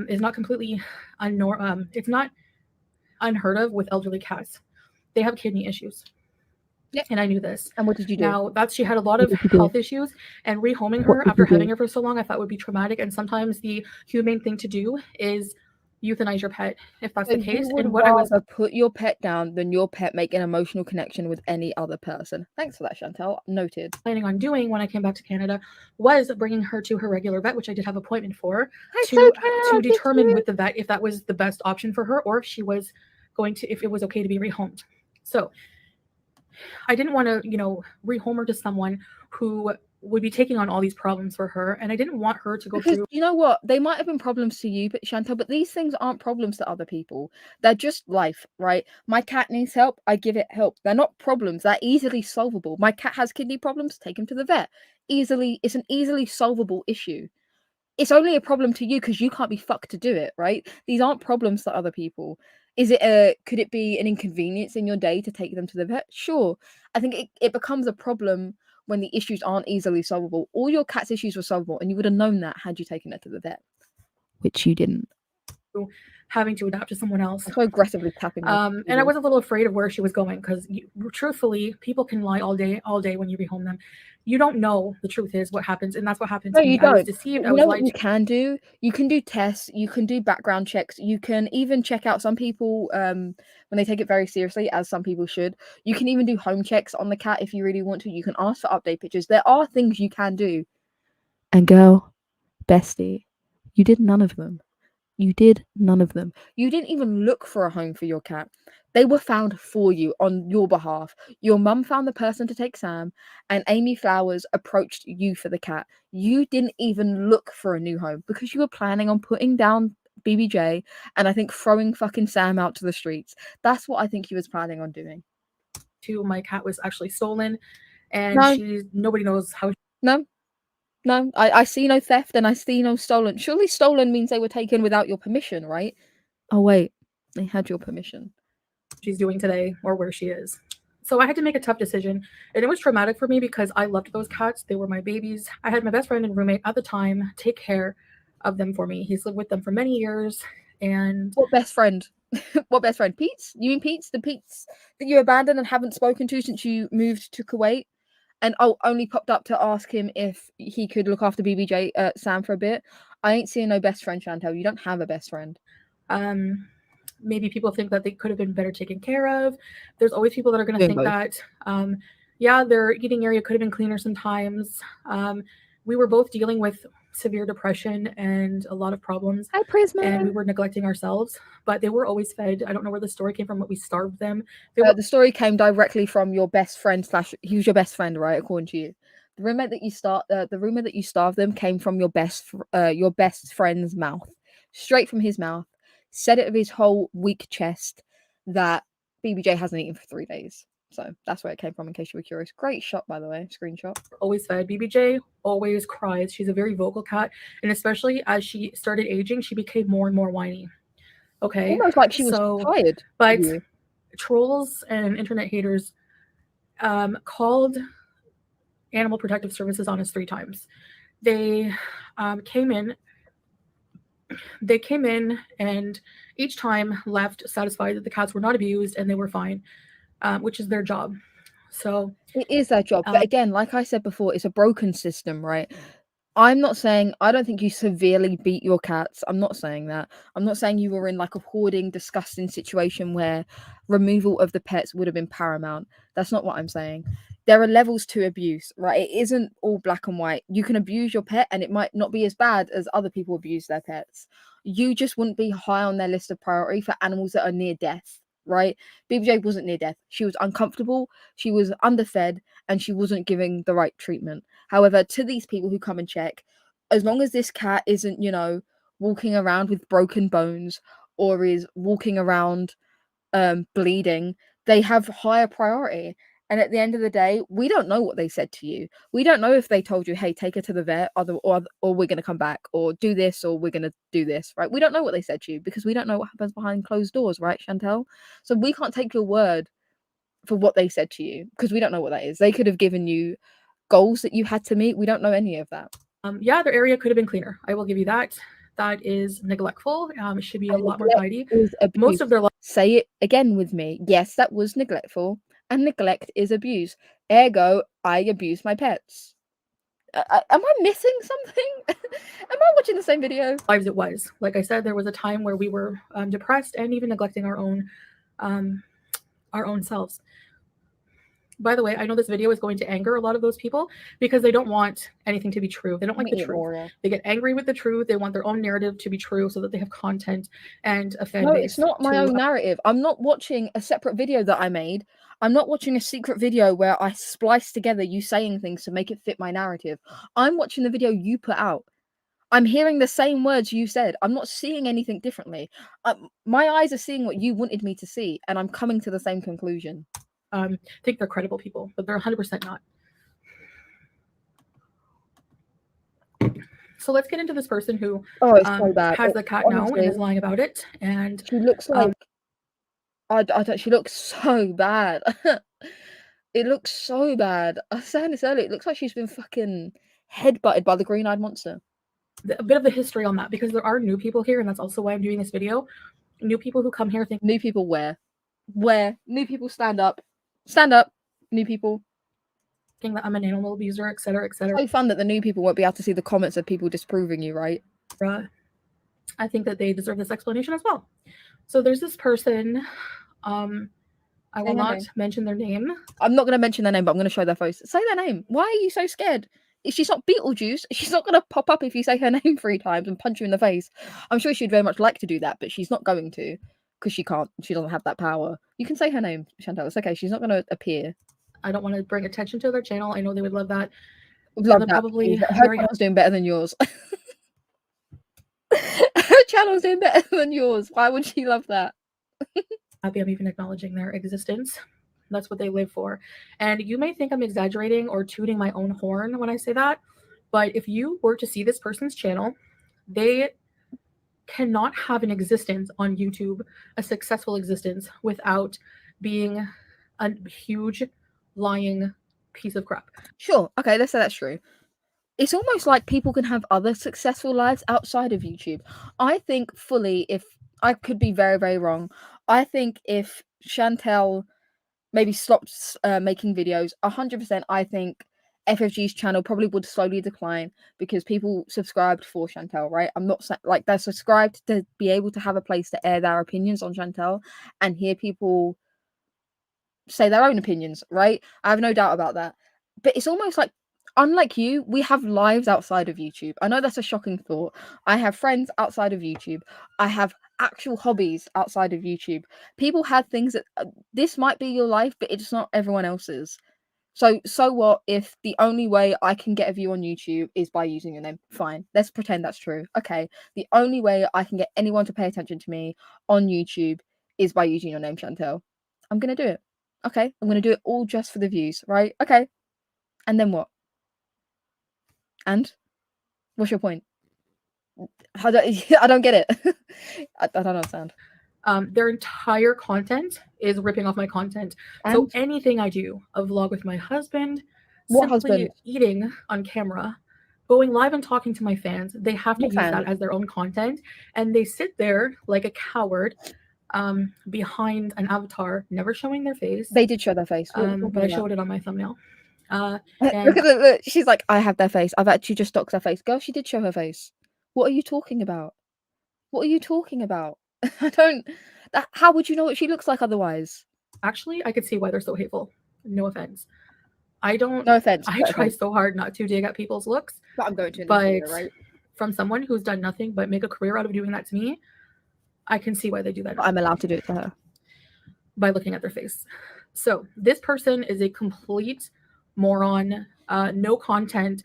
is not completely it's not unheard of with elderly cats. They have kidney issues. Yeah. And I knew this.
And what did you do?
Now, she had a lot of health issues, and rehoming her after having her for so long, I thought would be traumatic. And sometimes the humane thing to do is euthanize your pet, if that's the case.
And what I was put your pet down than your pet make an emotional connection with any other person. Thanks for that, Chantal. Noted.
Planning on doing when I came back to Canada was bringing her to her regular vet, which I did have an appointment for, to determine with the vet if that was the best option for her, or if she was if it was okay to be rehomed. So I didn't want to, rehome her to someone who would be taking on all these problems for her, and I didn't want her to go through.
You know what? They might have been problems to you, but Chantal, but these things aren't problems to other people. They're just life, right? My cat needs help, I give it help. They're not problems. They're easily solvable. My cat has kidney problems, take him to the vet. It's an easily solvable issue. It's only a problem to you because you can't be fucked to do it, right? These aren't problems to other people. Could it be an inconvenience in your day to take them to the vet? Sure. I think it becomes a problem when the issues aren't easily solvable. All your cat's issues were solvable, and you would have known that had you taken it to the vet, which you didn't.
Having to adapt to someone else.
So aggressively tapping.
And I was a little afraid of where she was going because, truthfully, people can lie all day when you rehome them. You don't know the truth is what happens, and that's what happened to me.
You don't.
I was deceived.
You know what you can do? You can do tests. You can do background checks. You can even check out some people when they take it very seriously, as some people should. You can even do home checks on the cat if you really want to. You can ask for update pictures. There are things you can do. And girl, bestie, you did none of them. You did none of them. You didn't even look for a home for your cat. They were found for you on your behalf. Your mum found the person to take Sam, and Amy Flowers approached you for the cat. You didn't even look for a new home because you were planning on putting down BBJ and I think throwing fucking Sam out to the streets. That's what I think you was planning on doing.
My cat was actually stolen, and nobody knows how.
No, No, I see no theft and I see no stolen. Surely stolen means they were taken without your permission, right? Oh wait, they had your permission.
She's doing today or where she is. So I had to make a tough decision, and it was traumatic for me because I loved those cats. They were my babies. I had my best friend and roommate at the time take care of them for me. He's lived with them for many years. And
what best friend? What best friend? Pete's? You mean Pete's? The Pete's that you abandoned and haven't spoken to since you moved to Kuwait? And only popped up to ask him if he could look after BBJ Sam for a bit. I ain't seeing no best friend, Chantal. You don't have a best friend.
Maybe people think that they could have been better taken care of. There's always people that are going to think that, yeah, their eating area could have been cleaner sometimes. We were both dealing with severe depression and a lot of problems.
Hi, Prisma.
And we were neglecting ourselves, but they were always fed. I don't know where the story came from, but we starved them.
The story came directly from your best friend / he was your best friend, right? According to you, the rumor that you starved them came from your best friend's mouth, straight from his mouth. Said it with his whole weak chest that BBJ hasn't eaten for 3 days. So that's where it came from, in case you were curious. Great shot, by the way. Screenshot.
Always fed. BBJ always cries. She's a very vocal cat. And especially as she started aging, she became more and more whiny. Okay.
Almost like she was tired.
But trolls and internet haters called Animal Protective Services on us 3 times. They came in and each time left satisfied that the cats were not abused and they were fine, which is their job. So
it is their job. But again, like I said before, it's a broken system, right? I'm not saying, I don't think you severely beat your cats. I'm not saying that. I'm not saying you were in like a hoarding, disgusting situation where removal of the pets would have been paramount. That's not what I'm saying. There are levels to abuse, right? It isn't all black and white. You can abuse your pet and it might not be as bad as other people abuse their pets. You just wouldn't be high on their list of priority for animals that are near death, right? BBJ wasn't near death. She was uncomfortable, she was underfed, and she wasn't giving the right treatment. However, to these people who come and check, as long as this cat isn't, walking around with broken bones or is walking around bleeding, they have higher priority. And at the end of the day, we don't know what they said to you. We don't know if they told you, hey, take her to the vet or we're going to come back, or do this or we're going to do this, right? We don't know what they said to you because we don't know what happens behind closed doors, right, Chantal? So we can't take your word for what they said to you because we don't know what that is. They could have given you goals that you had to meet. We don't know any of that.
Yeah, their area could have been cleaner. I will give you that. That is neglectful. It should be a lot more tidy. Most of their life.
Say it again with me. Yes, that was neglectful, and neglect is abuse. Ergo, I abuse my pets. Am I missing something? Am I watching the same video?
Lives it was. Like I said, there was a time where we were depressed and even neglecting our own selves. By the way, I know this video is going to anger a lot of those people because they don't want anything to be true. They don't like the truth. They get angry with the truth. They want their own narrative to be true so that they have content and a fan base.
No, it's not my own narrative. I'm not watching a separate video that I made. I'm not watching a secret video where I splice together you saying things to make it fit my narrative. I'm watching the video you put out. I'm hearing the same words you said. I'm not seeing anything differently. My eyes are seeing what you wanted me to see, and I'm coming to the same conclusion.
Think they're credible people, but they're 100% not. So let's get into this person who has the cat now and is lying about it. And
she looks like she looks so bad. It looks so bad. I was saying this earlier. It looks like she's been fucking headbutted by the green-eyed monster.
A bit of the history on that, because there are new people here, and that's also why I'm doing this video. New people who come here think
new people where new people stand up, new people.
Thinking that I'm an animal abuser, etc., etc.
It's so fun that the new people won't be able to see the comments of people disproving you, right?
I think that they deserve this explanation as well. So there's this person. I will not mention their name.
I'm not going to mention their name, but I'm going to show their face. Say their name. Why are you so scared? She's not Beetlejuice. She's not going to pop up if you say her name 3 times and punch you in the face. I'm sure she'd very much like to do that, but she's not going to because she can't. She doesn't have that power. You can say her name, Chantal. It's okay. She's not going to appear.
I don't want to bring attention to their channel. I know they would love that.
Love that. Probably her channel's doing better than yours. Her channel's doing better than yours. Why would she love that?
Happy I'm even acknowledging their existence. That's what they live for. And you may think I'm exaggerating or tooting my own horn when I say that, But if you were to see this person's channel, they cannot have an existence on YouTube, a successful existence, without being a huge lying piece of crap.
Sure. Okay, let's say that's true. It's almost like people can have other successful lives outside of YouTube. I think fully, if I could be very, very wrong, I think if Chantal maybe stopped making videos, 100%, I think FFG's channel probably would slowly decline because people subscribed for Chantal, right? I'm not like they're subscribed to be able to have a place to air their opinions on Chantal and hear people say their own opinions, right? I have no doubt about that. But it's almost like, unlike you, we have lives outside of YouTube. I know that's a shocking thought. I have friends outside of YouTube. I have actual hobbies outside of YouTube. People have things that this might be your life, but it's not everyone else's. So what if the only way I can get a view on YouTube is by using your name? Fine. Let's pretend that's true. Okay. The only way I can get anyone to pay attention to me on YouTube is by using your name, Chantel. I'm going to do it. Okay. I'm going to do it all just for the views, right? Okay. And then what? And what's your point? I don't get it. I don't understand.
Their entire content is ripping off my content.
And
so anything I do, a vlog with my husband,
what
simply
husband?
eating on camera, going live and talking to my fans, they have to
What
use
fan?
that as their own content. And they sit there like a coward behind an avatar, never showing their face.
They did show their face.
But I showed it on my thumbnail.
Look at look. She's like, I have their face. I've actually just stalked their face. Girl, she did show her face. What are you talking about? What are you talking about? I don't. How would you know what she looks like otherwise?
Actually, I could see why they're so hateful. No offense. I don't.
No offense.
I try so hard not to dig at people's looks.
But I'm going to.
But
right?
From someone who's done nothing but make a career out of doing that to me, I can see why they do that.
But I'm allowed to do it to her
by looking at their face. So this person is a complete moron. No content,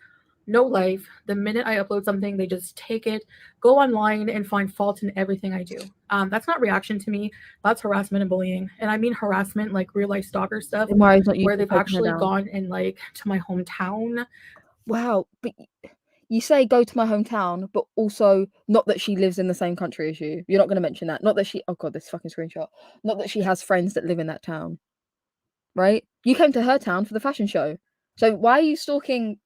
no life. The minute I upload something, they just take it, go online, and find fault in everything I do. That's not reaction to me. That's harassment and bullying. And I mean harassment like real life stalker stuff, where they've actually gone in like to my hometown.
Wow, but you say go to my hometown, but also not that she lives in the same country as you. You're not going to mention that. Not that she. Oh god, this fucking screenshot. Not that she has friends that live in that town. Right? You came to her town for the fashion show. So why are you stalking?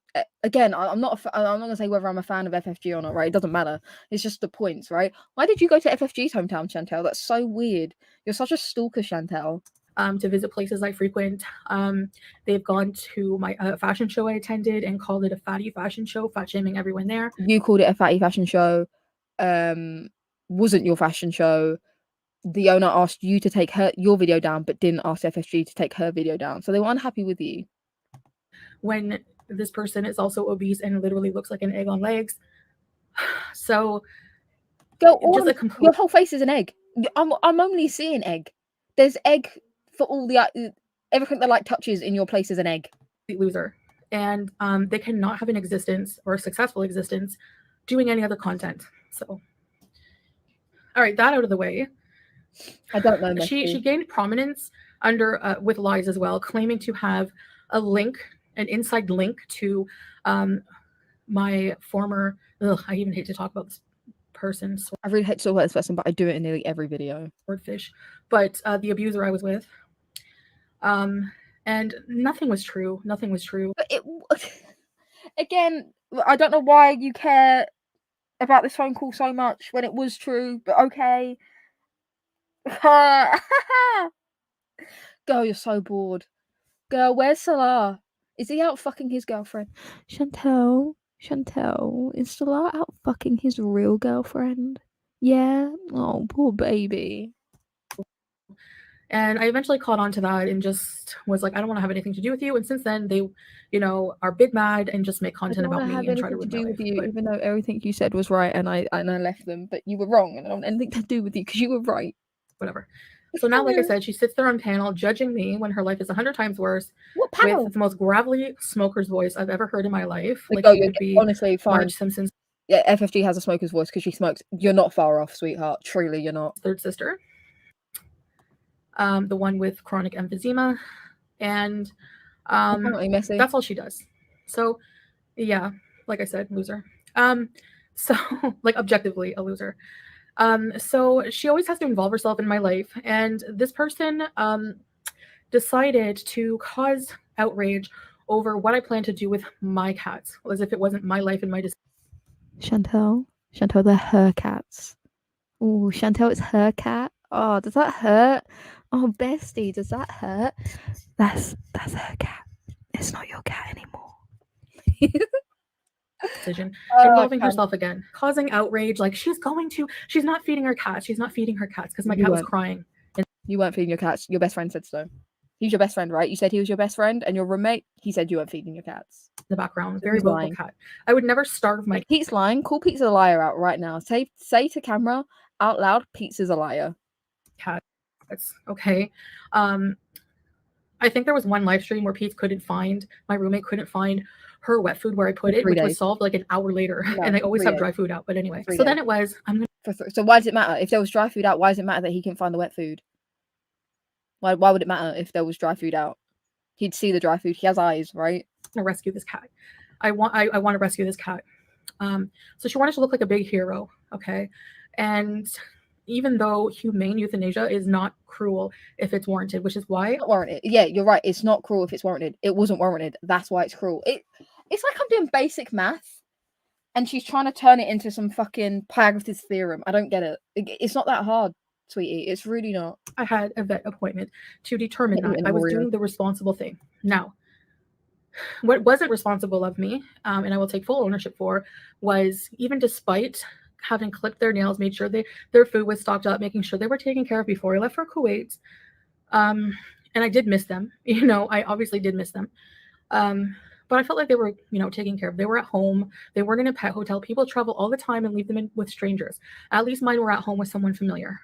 Again, I'm not gonna say whether I'm a fan of FFG or not, right? It doesn't matter. It's just the points, right? Why did you go to FFG's hometown, Chantal? That's so weird. You're such a stalker, Chantal.
To visit places I frequent. They've gone to my fashion show I attended and called it a fatty fashion show, fat shaming everyone there.
You called it a fatty fashion show. Wasn't your fashion show. The owner asked you to take your video down, but didn't ask FFG to take her video down. So they were unhappy with you.
When this person is also obese and literally looks like an egg on legs. So
go on. Your whole face is an egg. I'm only seeing egg. There's egg for all the everything that like touches in your place is an egg.
Loser. And they cannot have an existence or a successful existence doing any other content. So all right, that out of the way.
I don't know.
She gained prominence under with lies as well, claiming to have a link, an inside link to my former. I even hate to talk about this person.
I really hate to talk about this person, but I do it in nearly every video.
Swordfish, but the abuser I was with, and nothing was true. Nothing was true.
But again, I don't know why you care about this phone call so much when it was true. But okay. Girl, you're so bored. Girl, where's Salah? Is he out fucking his girlfriend? Chantal, is Salah out fucking his real girlfriend? Yeah? Oh, poor baby.
And I eventually caught on to that and just was like, I don't want to have anything to do with you. And since then, they, are big mad and just make content about me and try to ruin my life.
You, even though everything you said was right and I left them, but you were wrong and I don't want anything to do with you because you were right.
Whatever. So now, like I said, she sits there on panel judging me when her life is 100 times worse.
What panel?
With the most gravelly smoker's voice I've ever heard in my life.
Like you would be honestly fine.
Marge Simpson's.
Yeah, FFG has a smoker's voice because she smokes. You're not far off, sweetheart. Truly, you're not.
Third sister. The one with chronic emphysema. And that's all she does. So, yeah. like I said, loser. So like objectively a loser. So she always has to involve herself in my life, and this person decided to cause outrage over what I plan to do with my cats, as if it wasn't my life and my decision.
Chantal, they're her cats. Oh, Chantal, it's her cat. Oh, does that hurt? Oh, bestie, does that hurt? That's her cat. It's not your cat anymore.
Decision, involving herself again, causing outrage. Like she's not feeding her cats. She's not feeding her cats because my cat was crying.
You weren't feeding your cats. Your best friend said so. He's your best friend, right? You said he was your best friend, and your roommate, he said you weren't feeding your cats.
In the background, very vocal cat. I would never starve my.
Pete's lying. Call Pete's a liar out right now. Say to camera out loud, Pete's is a liar.
Cat. That's okay. I think there was one live stream where my roommate couldn't find her wet food where I put it, which was solved like an hour later. No, and they always have dry food out. But anyway, so then it was.
So why does it matter if there was dry food out? Why does it matter that he couldn't find the wet food? Why would it matter if there was dry food out? He'd see the dry food. He has eyes, right?
To rescue this cat. I want to rescue this cat. So she wanted to look like a big hero, okay? And even though humane euthanasia is not cruel if it's warranted, which is why
not warranted. Yeah, you're right. It's not cruel if it's warranted. It wasn't warranted. That's why it's cruel. It's like I'm doing basic math, and she's trying to turn it into some fucking Pythagoras theorem. I don't get it. It's not that hard, sweetie. It's really not.
I had a vet appointment to determine that I was doing the responsible thing. Now, what wasn't responsible of me, and I will take full ownership for, was even despite having clipped their nails, made sure their food was stocked up, making sure they were taken care of before I left for Kuwait. And I did miss them. I obviously did miss them. But I felt like they were, taken care of. They were at home. They weren't in a pet hotel. People travel all the time and leave them with strangers. At least mine were at home with someone familiar.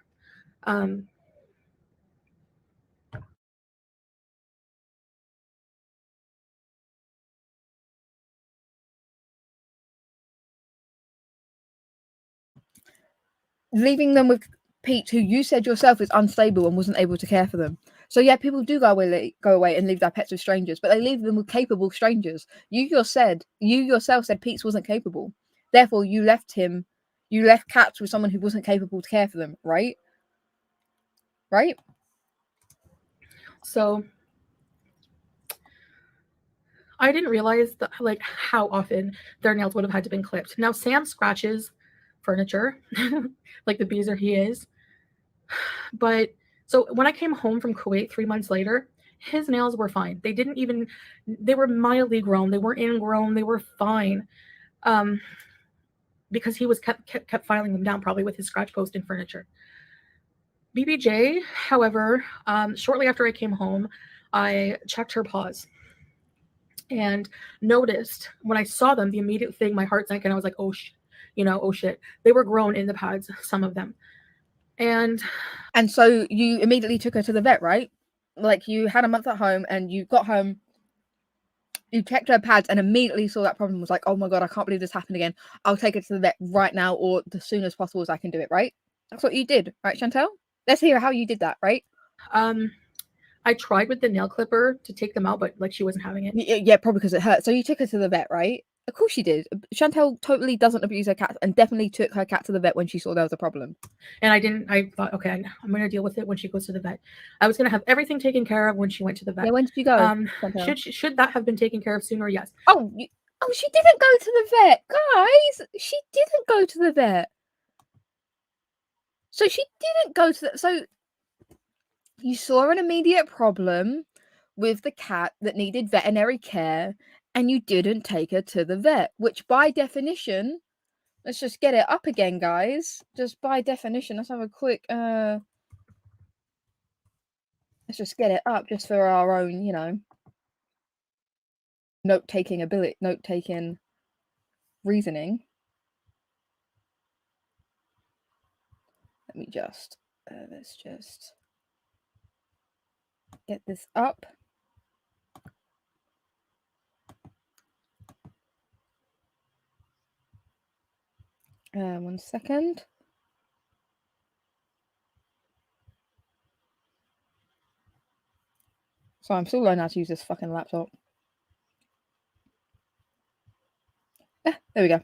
Leaving them with Pete, who you said yourself is unstable and wasn't able to care for them. So yeah, people do go away and leave their pets with strangers, but they leave them with capable strangers. You yourself said Pete wasn't capable. Therefore, you left cats with someone who wasn't capable to care for them, right? Right?
So I didn't realize that, like, how often their nails would have had to been clipped. Now Sam scratches furniture like the beezer he is. But so when I came home from Kuwait 3 months later, his nails were fine. They were mildly grown. They weren't ingrown. They were fine. Because he was kept filing them down, probably with his scratch post and furniture. BBJ, however, shortly after I came home, I checked her paws and noticed when I saw them, the immediate thing, my heart sank and I was like, oh shit. They were grown in the pads, some of them. And
so you immediately took her to the vet, right? Like you had a month at home and you got home, you checked her pads and immediately saw that problem, was like, oh my God, I can't believe this happened again. I'll take her to the vet right now or as soon as possible as I can do it, right? That's what you did, right, Chantal? Let's hear how you did that, right?
I tried with the nail clipper to take them out, but like she wasn't having it.
Yeah, probably because it hurt. So you took her to the vet, right? Of course she did. Chantal totally doesn't abuse her cat and definitely took her cat to the vet when she saw there was a problem.
And I thought, okay, I'm going to deal with it when she goes to the vet. I was going to have everything taken care of when she went to the vet.
Yeah, when did you go?
Should that have been taken care of sooner? Yes.
Oh, she didn't go to the vet, guys. She didn't go to the vet. So she didn't go to the... So you saw an immediate problem with the cat that needed veterinary care and you didn't take her to the vet, which by definition, let's just get it up again, guys. Just by definition, let's have a quick, let's just get it up just for our own, note-taking reasoning. Let me just, let's just get this up. 1 second. So I'm still learning how to use this fucking laptop. There we go.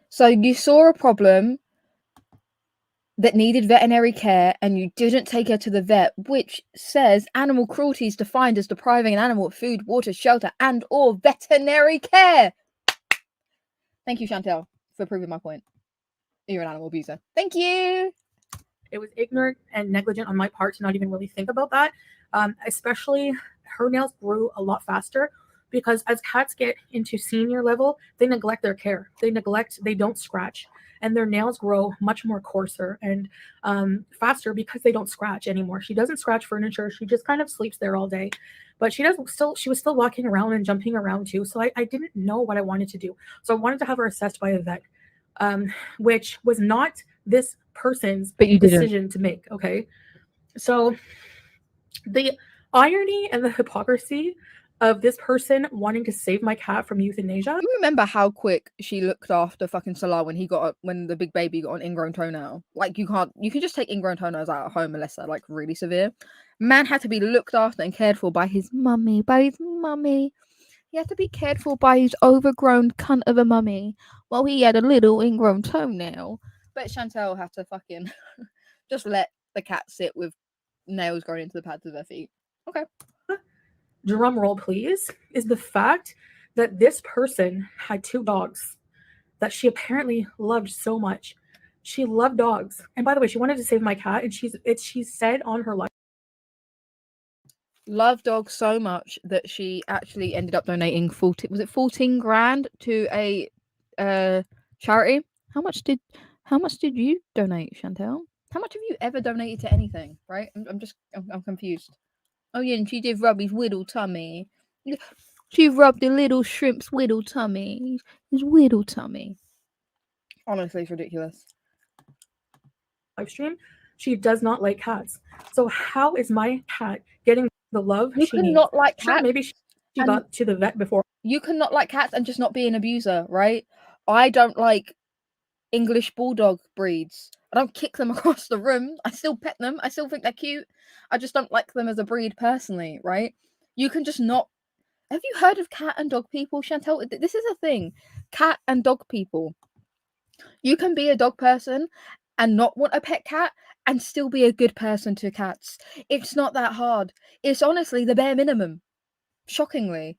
So you saw a problem that needed veterinary care and you didn't take her to the vet, which says animal cruelty is defined as depriving an animal of food, water, shelter, and or veterinary care. Thank you, Chantal, for proving my point. You're an animal abuser. Thank you.
It was ignorant and negligent on my part to not even really think about that. Especially her nails grew a lot faster because as cats get into senior level, they neglect their care. They don't scratch. And their nails grow much more coarser and faster because they don't scratch anymore. She doesn't scratch furniture. She just kind of sleeps there all day. But she was still walking around and jumping around too. So I didn't know what I wanted to do. So I wanted to have her assessed by a vet, which was not this person's decision to make. Okay. So the irony and the hypocrisy of this person wanting to save my cat from euthanasia.
You remember how quick she looked after fucking Salah when the big baby got an ingrown toenail? Like you can just take ingrown toenails out at home unless they're like really severe. Man had to be looked after and cared for by his mummy. He had to be cared for by his overgrown cunt of a mummy while he had a little ingrown toenail. But Chantal had to fucking just let the cat sit with nails growing into the pads of her feet. Okay.
Drum roll, please, is the fact that this person had 2 dogs that she apparently loved so much. She loved dogs. And by the way, she wanted to save my cat, and she said on her life.
Loved dogs so much that she actually ended up donating 14 grand to a charity. How much did you donate, Chantal? How much have you ever donated to anything? Right? I'm confused. Oh yeah, and she did rub his whittle tummy. She rubbed the little shrimp's whittle tummy. His whittle tummy. Honestly, it's ridiculous.
Live stream, she does not like cats. So how is my cat getting the love
You
she
can
needs?
not like cats.
Sure, maybe she got to the vet before.
You can not like cats and just not be an abuser, right? I don't like English bulldog breeds. I don't kick them across the room. I still pet them. I still think they're cute. I just don't like them as a breed personally, right? You can just not. Have you heard of cat and dog people, Chantal? This is a thing. Cat and dog people. You can be a dog person and not want a pet cat and still be a good person to cats. It's not that hard. It's honestly the bare minimum. Shockingly.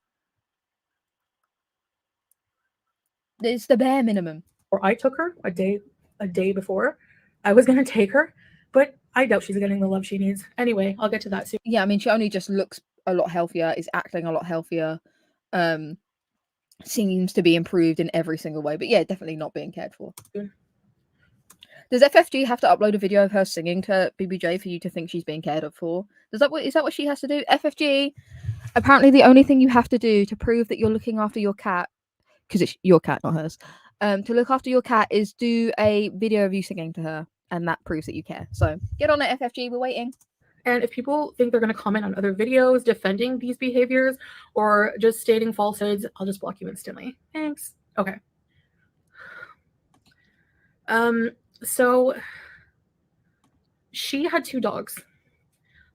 It's the bare minimum.
Or I took her a day before. I was going to take her, but I doubt she's getting the love she needs. Anyway, I'll get to that soon.
Yeah, I mean, she only just looks a lot healthier, is acting a lot healthier, seems to be improved in every single way. But yeah, definitely not being cared for. Does FFG have to upload a video of her singing to BBJ for you to think she's being cared for? Is that what she has to do? FFG, apparently the only thing you have to do to prove that you're looking after your cat, because it's your cat, not hers, to look after your cat is do a video of you singing to her, and that proves that you care. So get on it, FFG, we're waiting.
And if people think they're going to comment on other videos defending these behaviors or just stating falsehoods, I'll just block you instantly. Thanks. Okay. So she had 2 dogs.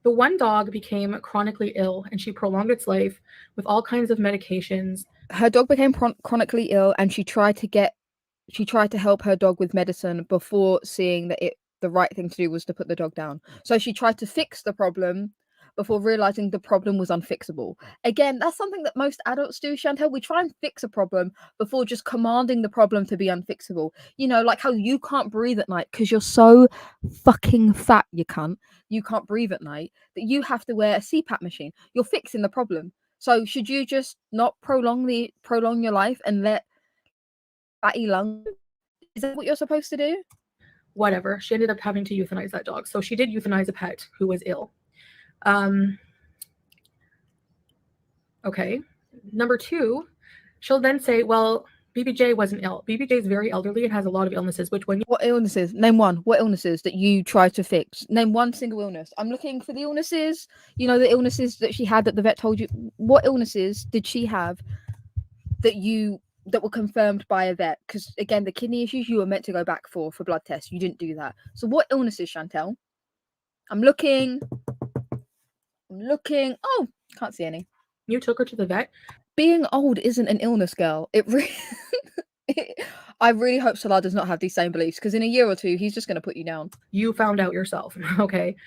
The one dog became chronically ill and she prolonged its life with all kinds of medications.
Her dog became chronically ill and she tried to help her dog with medicine before seeing that the right thing to do was to put the dog down. So she tried to fix the problem before realizing the problem was unfixable. Again, that's something that most adults do, Chantal. We try and fix a problem before just commanding the problem to be unfixable. You know, like how you can't breathe at night because you're so fucking fat, you cunt. You can't breathe at night, that you have to wear a CPAP machine. You're fixing the problem. So should you just not prolong your life and let fatty lungs? Is that what you're supposed to do?
Whatever. She ended up having to euthanize that dog. So she did euthanize a pet who was ill. Okay. Number 2, she'll then say, well, BBJ wasn't ill. BBJ is very elderly and has a lot of illnesses, which when you...
What illnesses? Name one. What illnesses that you tried to fix? Name one single illness. I'm looking for the illnesses. You know, the illnesses that she had that the vet told you. What illnesses did she have that were confirmed by a vet? Because again, the kidney issues you were meant to go back for blood tests. You didn't do that. So what illnesses, Chantal? I'm looking. Oh, can't see any.
You took her to the vet.
being old isn't an illness, girl. It really. I really hope Salah does not have these same beliefs, because in a year or two, he's just going to put you down.
You found out yourself. Okay.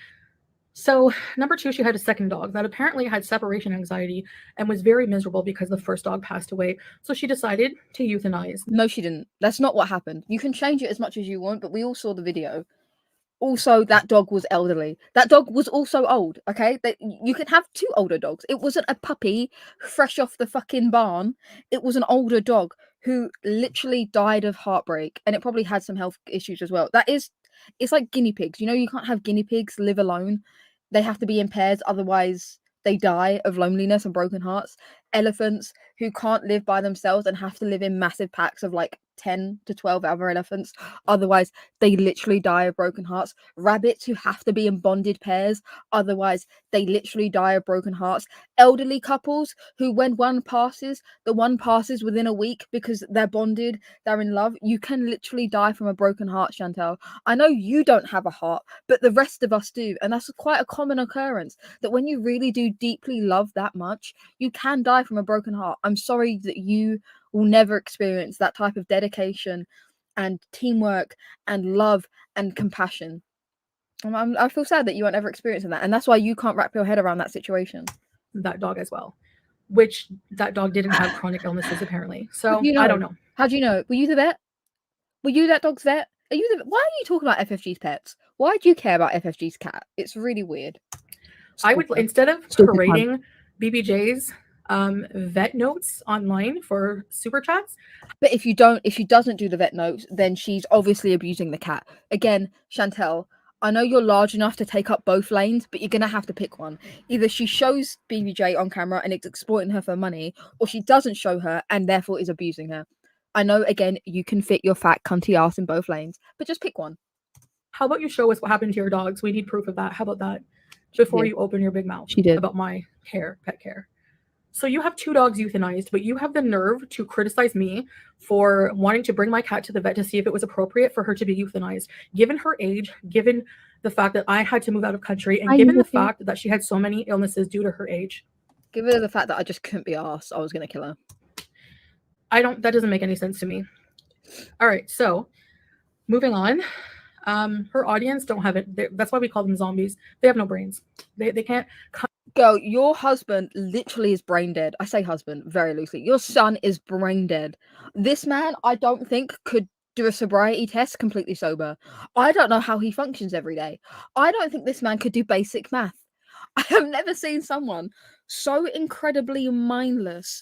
So, number 2, she had a second dog that apparently had separation anxiety and was very miserable because the first dog passed away. So, she decided to euthanize.
No, she didn't. That's not what happened. You can change it as much as you want, but we all saw the video. Also, that dog was elderly. That dog was also old, okay? You can have 2 older dogs. It wasn't a puppy fresh off the fucking barn. It was an older dog who literally died of heartbreak, and it probably had some health issues as well. It's like guinea pigs. You know, you can't have guinea pigs live alone. They have to be in pairs, otherwise they die of loneliness and broken hearts. Elephants who can't live by themselves and have to live in massive packs of like 10 to 12 other elephants, otherwise they literally die of broken hearts. Rabbits who have to be in bonded pairs, otherwise they literally die of broken hearts. Elderly couples who, when one passes, the one passes within a week because they're bonded, they're in love. You can literally die from a broken heart, Chantal. I know you don't have a heart, but the rest of us do, and that's quite a common occurrence, that when you really do deeply love that much, you can die from a broken heart. I'm sorry that you will never experience that type of dedication and teamwork and love and compassion. I feel sad that you aren't ever experiencing that, and that's why you can't wrap your head around that situation.
That dog as well, which that dog didn't have chronic illnesses apparently. So
You know.
I don't know.
How do you know? Were you the vet? Were you that dog's vet? Are you the? Why are you talking about FFG's pets? Why do you care about FFG's cat? It's really weird.
I would, instead of parading BBJ's vet notes online for super chats.
But if she doesn't do the vet notes, then she's obviously abusing the cat. Again, Chantal, I know you're large enough to take up both lanes, but you're gonna have to pick one. Either she shows BBJ on camera and it's exploiting her for money, or she doesn't show her and therefore is abusing her. I know, again, you can fit your fat cunty ass in both lanes, but just pick one.
How about you show us what happened to your dogs? We need proof of that. How about that? Before you open your big mouth about my pet care. So you have 2 dogs euthanized, but you have the nerve to criticize me for wanting to bring my cat to the vet to see if it was appropriate for her to be euthanized, given her age, given the fact that I had to move out of country, and given the fact that she had so many illnesses due to her age.
Given the fact that I just couldn't be arsed, I was going to kill her.
That doesn't make any sense to me. All right, so moving on. Her audience don't have it. That's why we call them zombies. They have no brains. They can't.
Girl, your husband literally is brain dead. I say husband very loosely. Your son is brain dead. This man, I don't think, could do a sobriety test completely sober. I don't know how he functions every day. I don't think this man could do basic math. I have never seen someone so incredibly mindless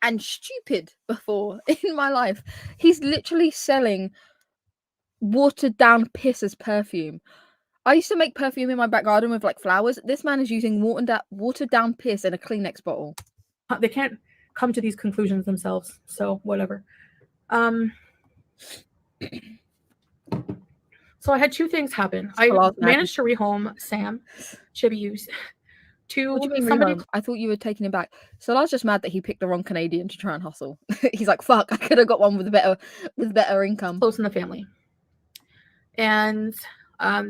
and stupid before in my life. He's literally selling watered down piss as perfume. I used to make perfume in my back garden with like flowers. This man is using watered down piss in a Kleenex bottle.
They can't come to these conclusions themselves. So whatever. So I had 2 things happen. I managed to rehome Sam Chibius to somebody.
I thought you were taking him back. So I was just mad that he picked the wrong Canadian to try and hustle. He's like, fuck, I could have got one with better income.
Close in the family. And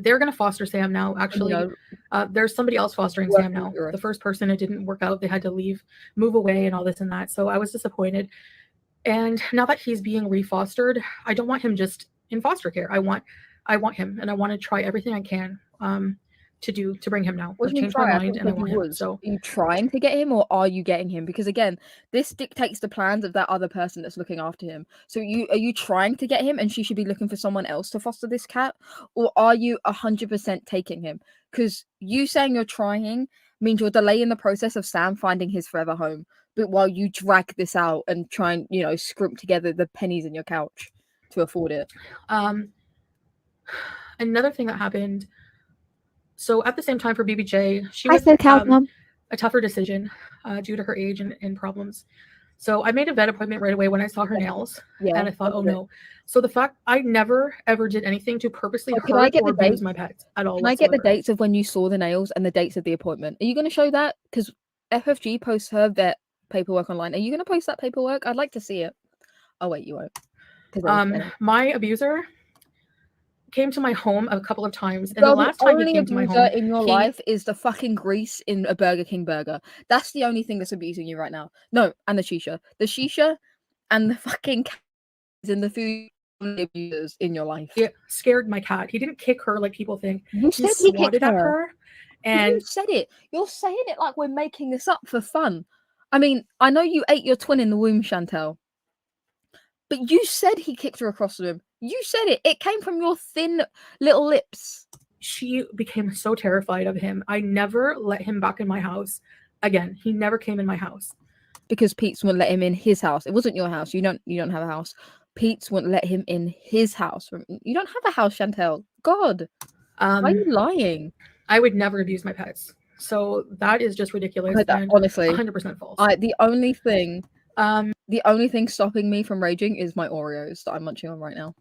they're going to foster Sam now. Actually, there's somebody else fostering Sam now. The first person, it didn't work out. They had to leave, move away, and all this and that. So I was disappointed. And now that he's being refostered, I don't want him just in foster care. I want him, and I want to try everything I can to bring him now.
I've changed my mind, and I want him. So, are you trying to get him, or are you getting him? Because again, this dictates the plans of that other person that's looking after him. So, are you trying to get him, and she should be looking for someone else to foster this cat, or are you 100% taking him? Because you saying you're trying means you're delaying the process of Sam finding his forever home. But while you drag this out and try and scrimp together the pennies in your couch to afford it.
Another thing that happened. So at the same time for BBJ, she
was
a tougher decision due to her age and problems. So I made a vet appointment right away when I saw her nails, and I thought, oh no. So the fact I never ever did anything to purposely hurt or abuse my pets at all.
Can I get the dates of when you saw the nails and the dates of the appointment? Are you going to show that? Because FFG posts her vet paperwork online. Are you going to post that paperwork? I'd like to see it. Oh wait, you won't.
My abuser came to my home a couple of times, and
Girl,
the last time he
only
came to my
abuser
home,
in your
he
life is the fucking grease in a Burger King burger. That's the only thing that's abusing you right now. No, and the shisha, and the fucking cats in the food abusers in your life.
it scared my cat. He didn't kick her like people think.
You
He
said he kicked
swatted at
her.
her,
You
and
said it. You're saying it like we're making this up for fun. I mean, I know you ate your twin in the womb, Chantal, but you said he kicked her across the room. You said it. It came from your thin little lips.
she became so terrified of him. I never let him back in my house again. He never came in my house.
Because Pete's wouldn't let him in his house. It wasn't your house. You don't have a house. Pete's wouldn't let him in his house. You don't have a house, Chantal. God. Why are you lying?
I would never abuse my pets. So that is just ridiculous. And
Honestly,
100% false.
the only thing stopping me from raging is my Oreos that I'm munching on right now.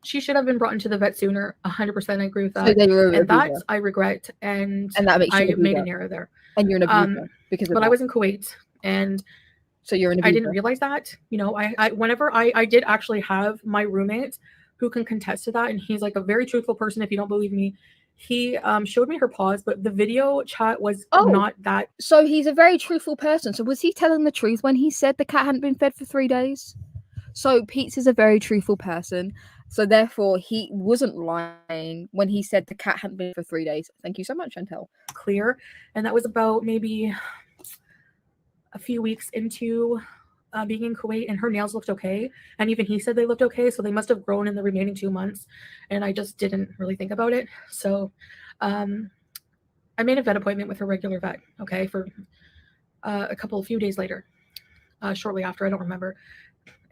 She should have been brought into the vet sooner. 100%, I agree with
So
that.
they were
And that
abuser.
I regret. And
that makes you
I
an
made
abuser.
an error there.
And you're an abuser because of
But
that.
I was in Kuwait, and
so you're an abuser.
I didn't realize that. You know, whenever I did actually have my roommate who can contest to that, and he's like a very truthful person. If you don't believe me, he showed me her paws, but the video chat was not that.
So he's a very truthful person. So was he telling the truth when he said the cat hadn't been fed for 3 days? So Pete's is a very truthful person. So therefore, he wasn't lying when he said the cat hadn't been for 3 days. Thank you so much, Chantal.
Clear. And that was about maybe a few weeks into being in Kuwait, and her nails looked okay. And even he said they looked okay. So they must have grown in the remaining 2 months. And I just didn't really think about it. So I made a vet appointment with a regular vet, okay, for a few days later, shortly after, I don't remember.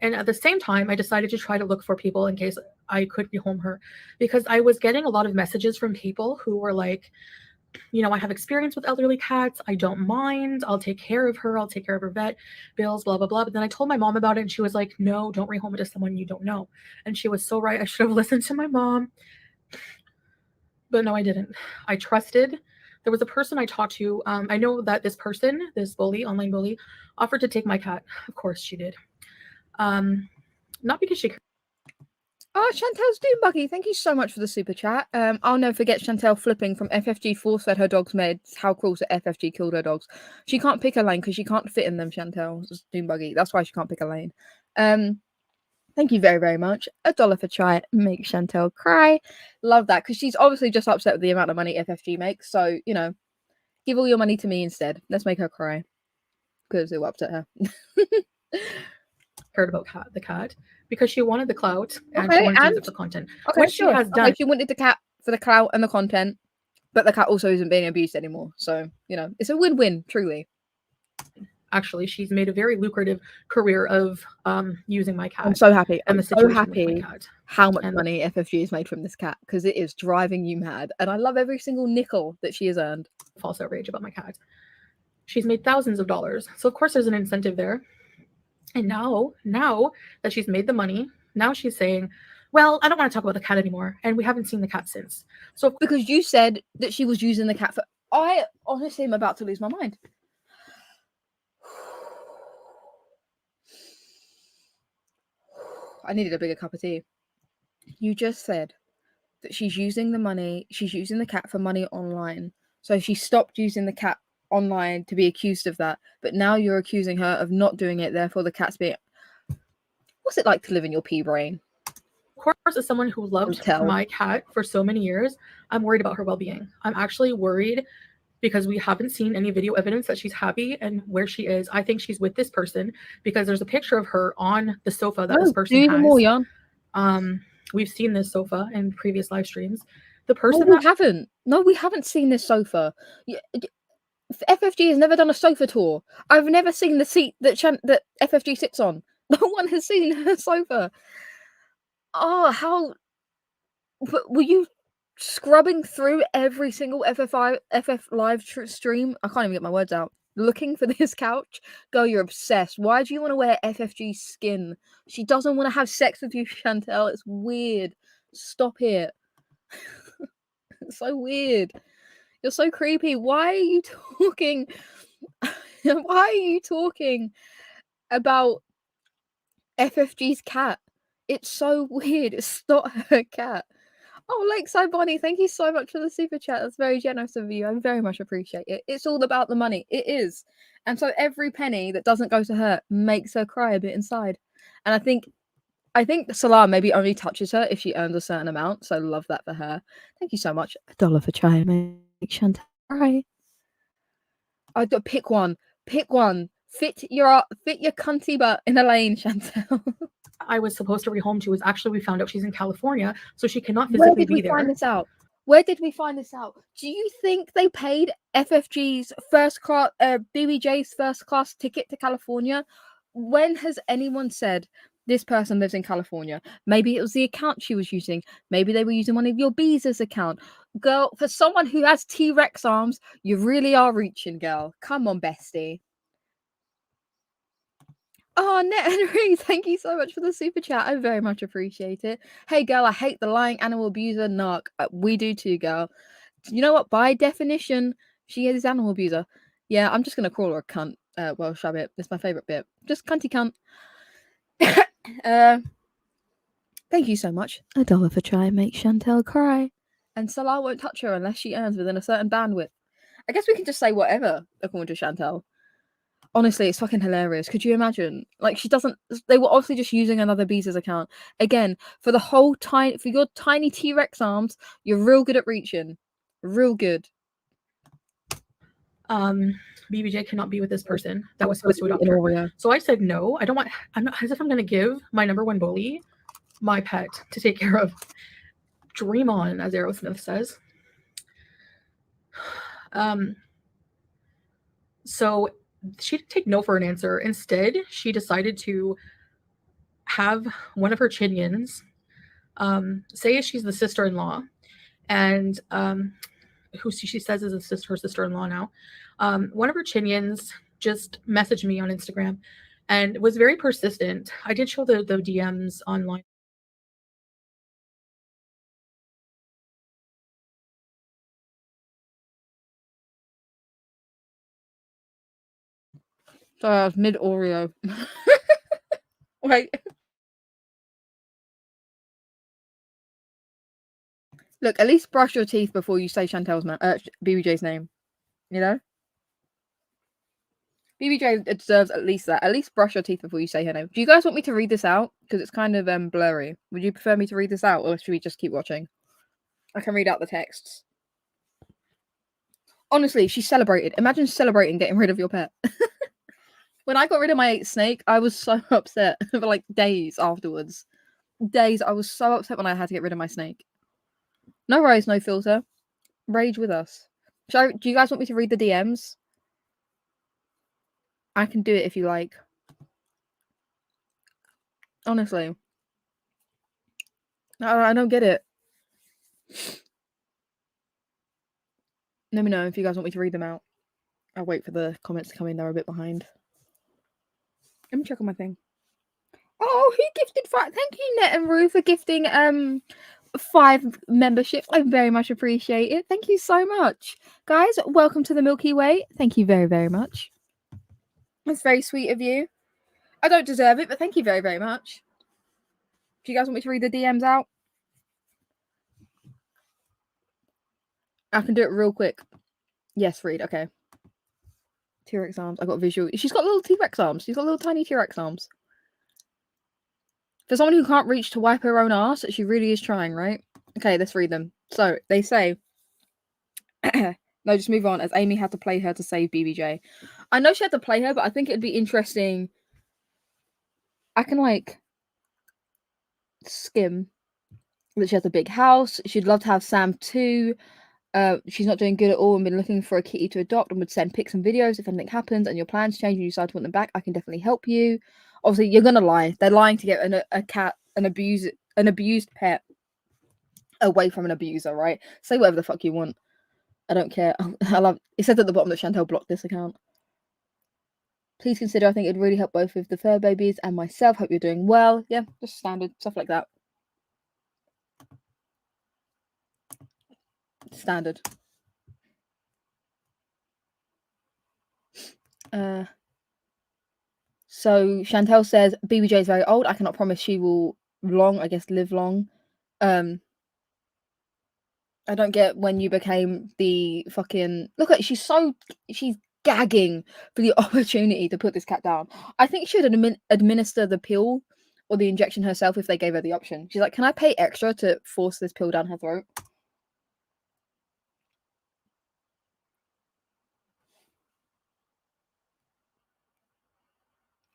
And at the same time, I decided to try to look for people in case I could rehome her, because I was getting a lot of messages from people who were like, you know, I have experience with elderly cats. I don't mind. I'll take care of her. I'll take care of her vet bills, blah, blah, blah. But then I told my mom about it, and she was like, no, don't rehome it to someone you don't know. And she was so right. I should have listened to my mom. But no, I didn't. I trusted. There was a person I talked to. I know that this person, this bully, online bully, offered to take my cat. Of course she did. Not because she.
Oh, Chantal's Doom Buggy, thank you so much for the super chat. I'll never forget Chantal flipping from FFG force-fed her dog's meds. How cruel that FFG killed her dogs. She can't pick a lane because she can't fit in them, Chantal. Doom Buggy. That's why she can't pick a lane. Thank you very, very much. $1 for try. Make Chantal cry. Love that, because she's obviously just upset with the amount of money FFG makes. So, you know, give all your money to me instead. Let's make her cry. Because it will upset her.
Heard about the cat because she wanted the clout and she wanted to use it for content, which she has done.
She wanted the cat for the clout and the content, but the cat also isn't being abused anymore. So, you know, it's a win-win, truly.
Actually, she's made a very lucrative career of using my cat.
I'm so happy.
And
I'm
the situation
so happy
with my cat.
how much money FFG has made from this cat, because it is driving you mad. And I love every single nickel that she has earned.
False outrage about my cat. She's made thousands of dollars. So, of course, there's an incentive there. And now that she's made the money, now she's saying, well, I don't want to talk about the cat anymore. And we haven't seen the cat since. So
because you said that she was using the cat for... I honestly am about to lose my mind. I needed a bigger cup of tea. You just said that she's using the cat for money online. So she stopped using the cat online to be accused of that, but now you're accusing her of not doing it, therefore the cat's being... What's it like to live in your pea brain?
Of course, as someone who loved my cat for so many years, I'm worried about her well-being. I'm actually worried because we haven't seen any video evidence that she's happy and where she is. I think she's with this person because there's a picture of her on the sofa that this person has.
More, Jan.
We've seen this sofa in previous live streams. The person
we haven't seen this sofa. FFG has never done a sofa tour. I've never seen the seat that FFG sits on. No one has seen her sofa. Oh, how... But were you scrubbing through every single FF live stream? I can't even get my words out. Looking for this couch? Girl, you're obsessed. Why do you want to wear FFG skin? She doesn't want to have sex with you, Chantal. It's weird. Stop it. It's so weird. You're so creepy. Why are you talking about FFG's cat. It's so weird. It's not her cat. Oh, Lakeside Bonnie, thank you so much for the super chat. That's very generous of you. I very much appreciate it. It's all about the money. It is. And so every penny that doesn't go to her makes her cry a bit inside. And I think Salah maybe only touches her if she earns a certain amount. So love that for her. Thank you so much. $1 for trying to make Chantal cry. I do pick one. Pick one. Fit your cunty butt in a lane, Chantal.
I was supposed to rehome to was actually we found out she's in California, so she cannot
Where
physically
did we
be there.
find this out? Where did we find this out? Do you think they paid FFG's first class, BBJ's first class ticket to California? When has anyone said this person lives in California? Maybe it was the account she was using. Maybe they were using one of your Beezer's account. Girl, for someone who has T-Rex arms, you really are reaching, girl. Come on, bestie. Oh, Net Henry, thank you so much for the super chat. I very much appreciate it. Hey, girl, I hate the lying animal abuser narc. We do too, girl. You know what? By definition, she is an animal abuser. Yeah, I'm just going to call her a cunt. Welsh rabbit. It's my favourite bit. Just cunty cunt. Thank you so much. $1 for trying to make Chantal cry. And Salah won't touch her unless she earns within a certain bandwidth. I guess we can just say whatever, according to Chantal. Honestly, it's fucking hilarious. Could you imagine? Like, she doesn't. They were obviously just using another Beezer's account again for the whole for your tiny T-Rex arms. You're real good at reaching, real good.
BBJ cannot be with this person that was supposed to adopt her. So I said no. I don't want. I'm not as if I'm going to give my number one bully my pet to take care of. Dream on, as Aerosmith says. So she didn't take no for an answer. Instead, she decided to have one of her chinians say she's the sister-in-law, and who she says is her sister-in-law now. One of her chinians just messaged me on Instagram and was very persistent. I did show the DMs online.
Sorry, I was mid Oreo. Wait. Look, at least brush your teeth before you say Chantal's BBJ's name. You know? BBJ deserves at least that. At least brush your teeth before you say her name. Do you guys want me to read this out? Because it's kind of blurry. Would you prefer me to read this out, or should we just keep watching? I can read out the texts. Honestly, she celebrated. Imagine celebrating getting rid of your pet. When I got rid of my snake, I was so upset for like days afterwards. Days. I was so upset when I had to get rid of my snake. No worries, no filter. Rage with us. Do you guys want me to read the DMs? I can do it if you like. Honestly. I don't get it. Let me know if you guys want me to read them out. I'll wait for the comments to come in. They're a bit behind. Let me check on my thing. Oh, who gifted 5? Thank you, Net and Rue, for gifting 5 memberships. I very much appreciate it. Thank you so much. Guys, welcome to the Milky Way. Thank you very, very much. That's very sweet of you. I don't deserve it, but thank you very, very much. Do you guys want me to read the DMs out? I can do it real quick. Yes, read. Okay. T-Rex arms. I got a visual. She's got little T-Rex arms. She's got little tiny T-Rex arms. For someone who can't reach to wipe her own ass, she really is trying, right? Okay, let's read them. So, they say... No, just move on, as Amy had to play her to save BBJ. I know she had to play her, but I think it'd be interesting. I can, like, skim that she has a big house. She'd love to have Sam too. She's not doing good at all and been looking for a kitty to adopt and would send pics and videos if anything happens and your plans change and you decide to want them back. I can definitely help you. Obviously, you're gonna lie. They're lying to get a cat, an abused pet away from an abuser, right? Say whatever the fuck you want. I don't care. I love. It says at the bottom that Chantal blocked this account. Please consider. I think it'd really help both of the fur babies and myself. Hope you're doing well. Yeah, just standard stuff like that. Standard. So Chantal says BBJ is very old. I cannot promise she will live long. I don't get when you became the fucking she's gagging for the opportunity to put this cat down. I think she would administer the pill or the injection herself if they gave her the option. She's like, can I pay extra to force this pill down her throat?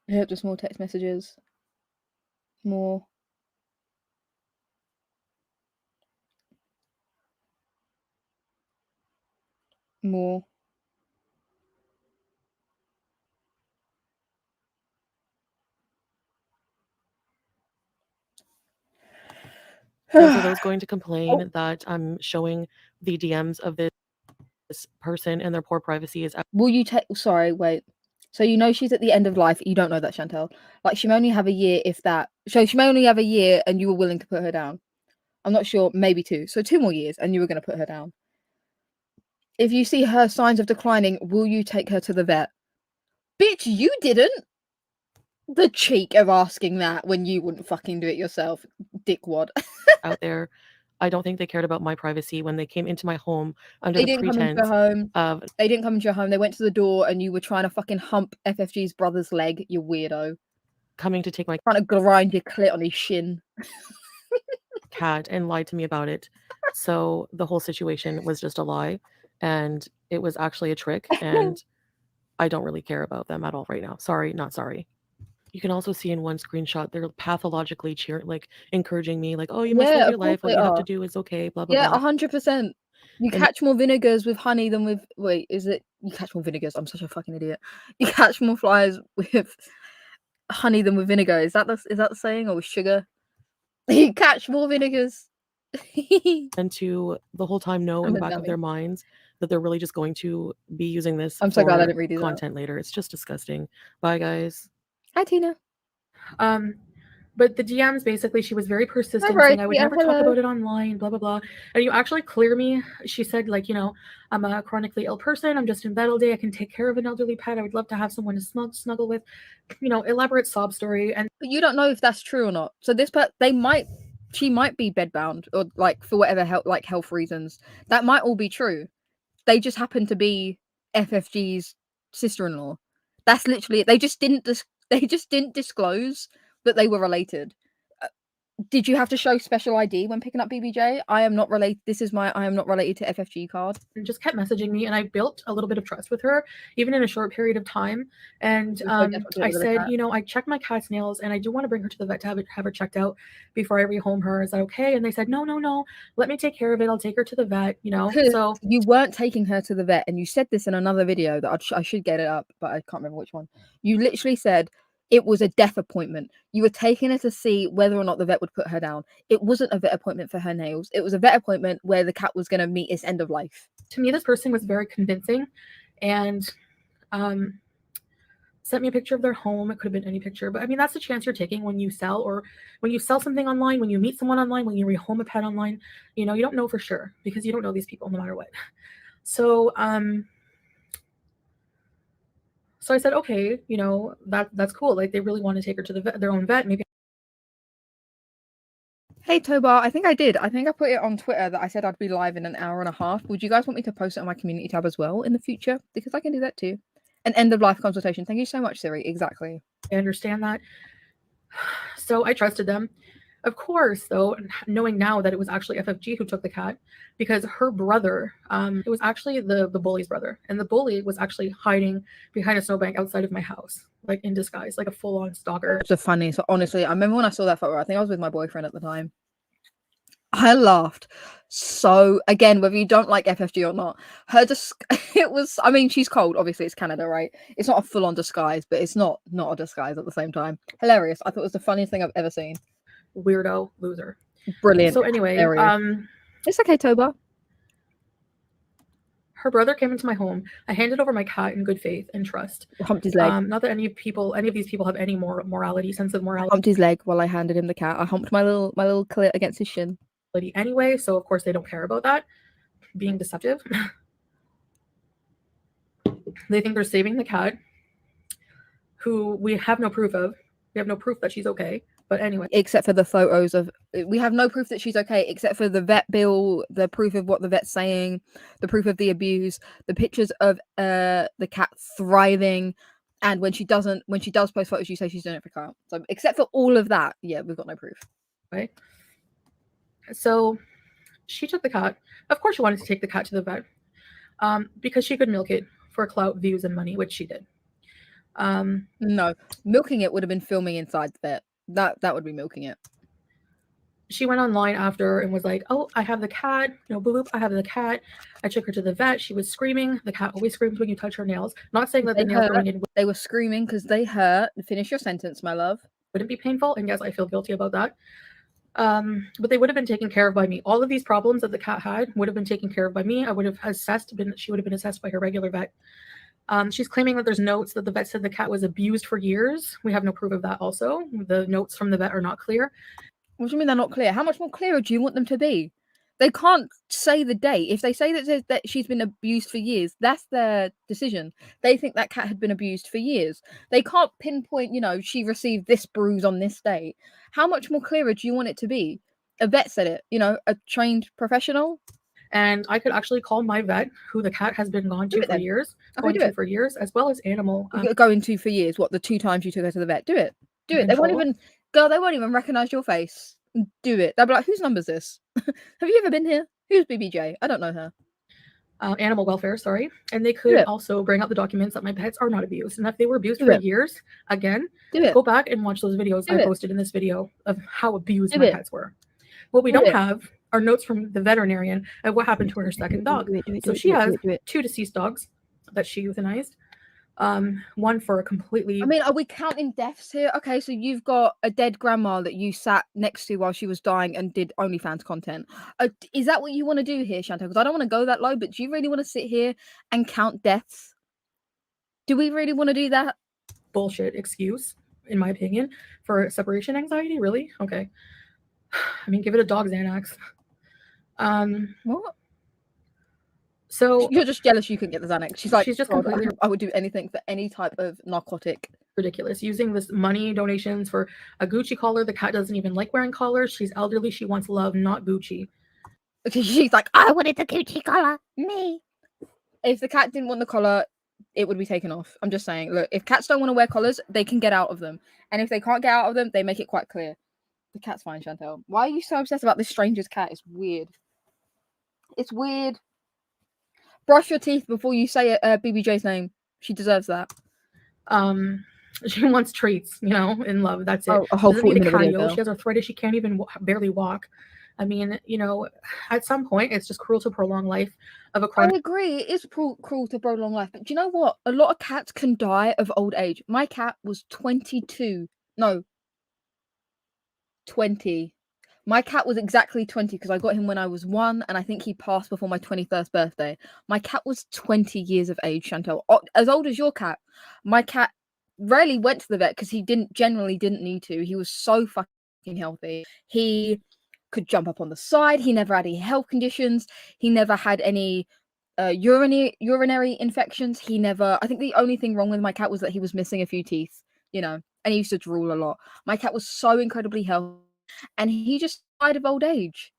Yep, just more text messages. More.
And for those going to complain that I'm showing the DMs of this person and their poor privacy is
Will you take? Sorry, wait. So you know she's at the end of life. You don't know that, Chantal. Like she may only have a year, if that. So she may only have a year, and you were willing to put her down. I'm not sure. Maybe 2. So 2 more years, and you were going to put her down. If you see her signs of declining, will you take her to the vet? Bitch, you didn't. The cheek of asking that when you wouldn't fucking do it yourself, dickwad.
out there. I don't think they cared about my privacy when they came into my home under
They
the
didn't come into
pretense
your home.
of
They didn't come into your home. They went to the door, and you were trying to fucking hump FFG's brother's leg. You weirdo.
coming to take my
Trying to grind your clit on his shin.
cat and lied to me about it. So the whole situation was just a lie, and it was actually a trick, and I don't really care about them at all right now. Sorry, not sorry. You can also see in one screenshot they're pathologically encouraging me, like, "Oh, you must live your life. What you have to do is okay." Blah blah
Yeah,
blah.
100%. You catch more vinegars with honey than with is it you catch more vinegars? I'm such a fucking idiot. You catch more flies with honey than with vinegar. Is that the saying, or with sugar? You catch more vinegars.
And to the whole time know in the back of their minds that they're really just going to be using this
I'm so glad I
for
didn't read these out.
content later. It's just disgusting. Bye, guys.
Hi, Tina.
But the DMs, basically, she was very persistent,
Right,
saying I would
yeah,
never talk
hello.
about it online, blah, blah, blah. And you actually clear me. She said, like, you know, I'm a chronically ill person. I'm just in bed all day. I can take care of an elderly pet. I would love to have someone to snuggle with, you know, elaborate sob story. And
But you don't know if that's true or not. So she might be bedbound or like for whatever health reasons. That might all be true. They just happen to be FFG's sister-in-law. That's literally it. They just didn't disclose that they were related. Did you have to show special ID when picking up BBJ? I am not related. This is my I am not related to FFG card.
And just kept messaging me, and I built a little bit of trust with her, even in a short period of time. And I said, you know, I checked my cat's nails, and I do want to bring her to the vet to have her checked out before I rehome her. Is that okay? And they said, no, let me take care of it. I'll take her to the vet. You know, so
you weren't taking her to the vet, and you said this in another video that I should get it up, but I can't remember which one. You literally said it was a death appointment. You were taking her to see whether or not the vet would put her down. It wasn't a vet appointment for her nails. It was a vet appointment where the cat was going to meet its end of life.
To me, this person was very convincing, and sent me a picture of their home. It could have been any picture, but I mean, that's the chance you're taking when you sell something online, when you meet someone online, when you rehome a pet online. You know, you don't know for sure because you don't know these people no matter what. So I said, okay, you know, that's cool. Like they really want to take her to their own vet. Maybe.
Hey Tobar, I think I did. I think I put it on Twitter that I said I'd be live in an hour and a half. Would you guys want me to post it on my community tab as well in the future? Because I can do that too. An end of life consultation. Thank you so much, Siri. Exactly.
I understand that. So I trusted them. Of course, though, knowing now that it was actually FFG who took the cat, because her brother, it was actually the bully's brother, and the bully was actually hiding behind a snowbank outside of my house, like in disguise, like a full-on stalker.
It's funny. So honestly, I remember when I saw that photo. I think I was with my boyfriend at the time. I laughed so again, whether you don't like FFG or not. It was. I mean, she's cold. Obviously, it's Canada, right? It's not a full-on disguise, but it's not a disguise at the same time. Hilarious. I thought it was the funniest thing I've ever seen.
Weirdo loser.
Brilliant.
So anyway,
it's okay, Toba.
Her brother came into my home. I handed over my cat in good faith and trust.
Humped his leg.
Not that any of these people have any morality, sense of morality.
Humped his leg while I handed him the cat. I humped my little clit against his shin.
Anyway, so of course they don't care about that. Being deceptive. They think they're saving the cat, who we have no proof of. We have no proof that she's okay. But anyway,
except for the photos of, we have no proof that she's okay, except for the vet bill, the proof of what the vet's saying, the proof of the abuse, the pictures of the cat thriving, and when she does post photos, you say she's doing it for clout. So except for all of that, yeah, we've got no proof.
Right. So she took the cat. Of course, she wanted to take the cat to the vet because she could milk it for clout, views, and money, which she did.
No, milking it would have been filming inside the vet. That would be milking it.
She went online after and was like, "Oh, I have the cat. You know, bloop, I have the cat. I took her to the vet. She was screaming. The cat always screams when you touch her nails. Not saying that the nails going in
they were screaming because they hurt. Finish your sentence, my love.
Wouldn't be painful, and yes, I feel guilty about that. But they would have been taken care of by me. All of these problems that the cat had would have been taken care of by me. I would have she would have been assessed by her regular vet. She's claiming that there's notes that the vet said the cat was abused for years. We have no proof of that also. The notes from the vet are not clear.
What do you mean they're not clear? How much more clearer do you want them to be? They can't say the date. If they say that she's been abused for years, that's their decision. They think that cat had been abused for years. They can't pinpoint, she received this bruise on this date. How much more clearer do you want it to be? A vet said it, a trained professional.
And I could actually call my vet, who the cat has been going to for years, as well as animal.
Going to for years. What, the 2 times you took her to the vet? Do it. Do it. They won't even recognize your face. Do it. They'll be like, whose number's this? Have you ever been here? Who's BBJ? I don't know her.
Animal welfare, sorry. And they could also bring out the documents that my pets are not abused. And if they were abused for years, again, go back and watch those videos I posted in this video of how abused my pets were. What we don't have are notes from the veterinarian of what happened to her second dog. So she has 2 deceased dogs that she euthanized. One for a completely...
I mean, are we counting deaths here? Okay, so you've got a dead grandma that you sat next to while she was dying and did OnlyFans content. Is that what you want to do here, Chantal? Because I don't want to go that low, but do you really want to sit here and count deaths? Do we really want to do that?
Bullshit excuse, in my opinion, for separation anxiety? Really? Okay. I mean, give it a dog Xanax.
What?
So
you're just jealous you couldn't get the Xanax. She's like,
she's just completely...
I would do anything for any type of narcotic.
Ridiculous. Using this money donations for a Gucci collar. The cat doesn't even like wearing collars. She's elderly. She wants love, not Gucci.
She's like, I wanted the Gucci collar. Me. If the cat didn't want the collar, it would be taken off. I'm just saying, look, if cats don't want to wear collars, they can get out of them. And if they can't get out of them, they make it quite clear. The cat's fine, Chantal. Why are you so obsessed about this stranger's cat? It's weird. It's weird. Brush your teeth before you say BBJ's name. She deserves that.
She wants treats, in love. That's it.
Oh, a whole 40 minute
video. She has arthritis. She can't even barely walk. I mean, at some point, it's just cruel to prolong life of a chronic...
I agree. It is cruel to prolong life. But do you know what? A lot of cats can die of old age. My cat was 22. No. 20. My cat was exactly 20 because I got him when I was 1, and I think he passed before my 21st birthday. My cat was 20 years of age, Chantal. As old as your cat. My cat rarely went to the vet because he generally didn't need to. He was so fucking healthy. He could jump up on the side. He never had any health conditions. He never had any urinary infections. I think the only thing wrong with my cat was that he was missing a few teeth, and he used to drool a lot. My cat was so incredibly healthy, and he just died of old age.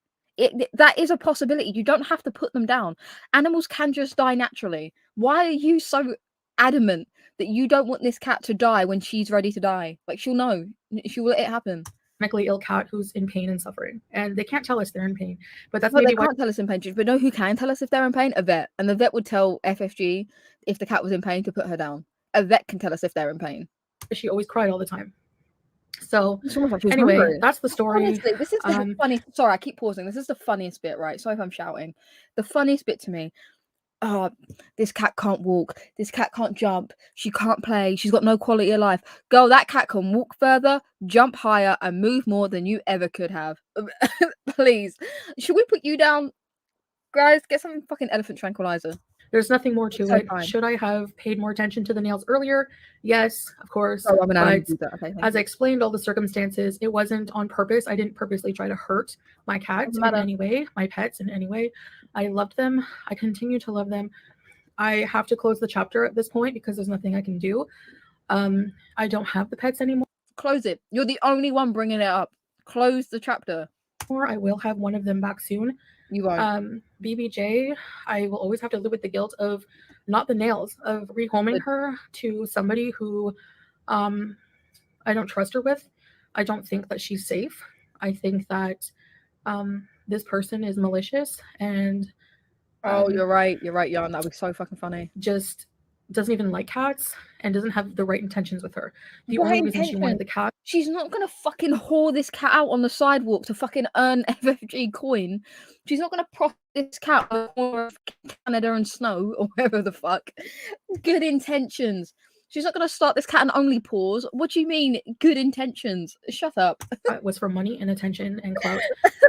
That is a possibility. You don't have to put them down. Animals can just die naturally. Why are you so adamant that you don't want this cat to die when she's ready to die? Like, she'll know. She'll let it happen.
Chronically ill cat who's in pain and suffering, and they can't tell us they're in pain. But that's
maybe they can't tell us in pain. But know who can tell us if they're in pain? A vet, and the vet would tell FFG if the cat was in pain to put her down. A vet can tell us if they're in pain.
She always cried all the time. So anyway, that's the story.
Honestly, this is the funny. Sorry, I keep pausing. This is the funniest bit, right? Sorry if I'm shouting. The funniest bit to me. Oh, this cat can't walk. This cat can't jump. She can't play. She's got no quality of life. Girl, that cat can walk further, jump higher, and move more than you ever could have. Please. Should we put you down? Guys, get some fucking elephant tranquilizer.
There's nothing more to it. Fine. Should I have paid more attention to the nails earlier? Yes, of course.
Oh,
but as I explained all the circumstances, it wasn't on purpose. I didn't purposely try to hurt my cats in any way, my pets in any way. I loved them. I continue to love them. I have to close the chapter at this point because there's nothing I can do. I don't have the pets anymore.
Close it. You're the only one bringing it up. Close the chapter.
I will have one of them back soon.
You won't.
BBJ, I will always have to live with the guilt of not the nails, of rehoming her to somebody who I don't trust her with. I don't think that she's safe. I think that this person is malicious and
You're right. You're right, Jan. That would be so fucking funny.
just doesn't even like cats and doesn't have the right intentions with her. The only reason she wanted the cat.
She's not gonna fucking whore this cat out on the sidewalk to fucking earn FFG coin. She's not gonna profit this cat or Canada and snow or whatever the fuck. Good intentions. She's not gonna start this cat and only pause. What do you mean, good intentions? Shut up.
It was for money and attention and clout,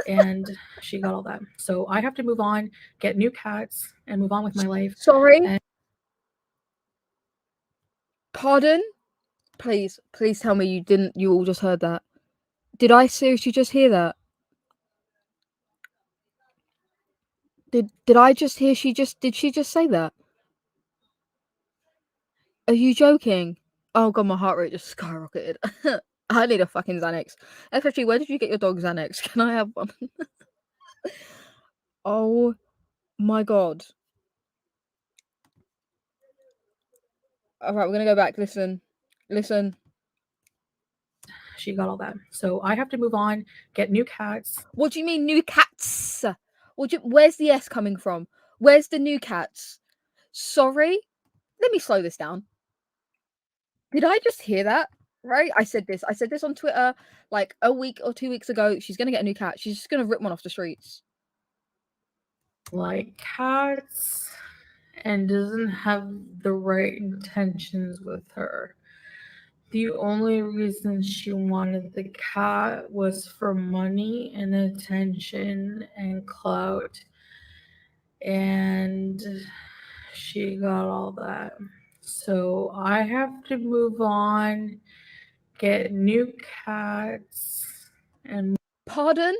and she got all that. So I have to move on, get new cats, and move on with my life.
Sorry. Pardon? Please tell me you didn't. You all just heard that. Did I seriously just hear that? Did I just hear did she just say that? Are you joking? Oh god, my heart rate just skyrocketed. I need a fucking Xanax. FFG, where did you get your dog Xanax? Can I have one? Oh my god. Alright, we're gonna go back. Listen.
She got all that. So I have to move on, get new cats.
What do you mean new cats? Where's the S coming from? Where's the new cats? Sorry? Let me slow this down. Did I just hear that? Right? I said this on Twitter like a week or 2 weeks ago. She's gonna get a new cat. She's just gonna rip one off the streets.
Like cats and doesn't have the right intentions with her. The only reason she wanted the cat was for money and attention and clout. And she got all that. So I have to move on, get new cats, and
Pardon?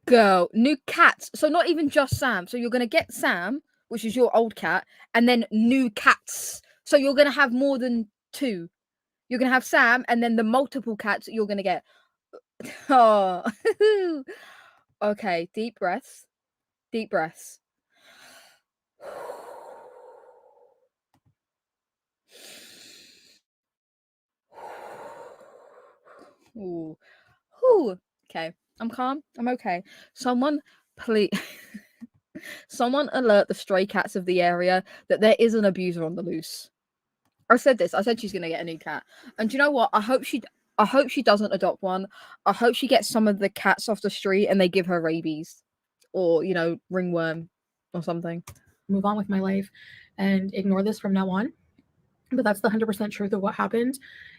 Girl, new cats. So not even just Sam. So you're gonna get Sam, which is your old cat, and then new cats. So you're gonna have more than 2. You're gonna have Sam and then the multiple cats that you're gonna get. Oh, okay. Deep breaths. Ooh. Ooh. Okay. I'm calm. I'm okay. Someone, please. Someone alert the stray cats of the area that there is an abuser on the loose. I said this. I said she's gonna get a new cat, and do you know what? I hope she doesn't adopt one. I hope she gets some of the cats off the street and they give her rabies, or ringworm, or something.
Move on with my life, and ignore this from now on. But that's the 100% truth of what happened,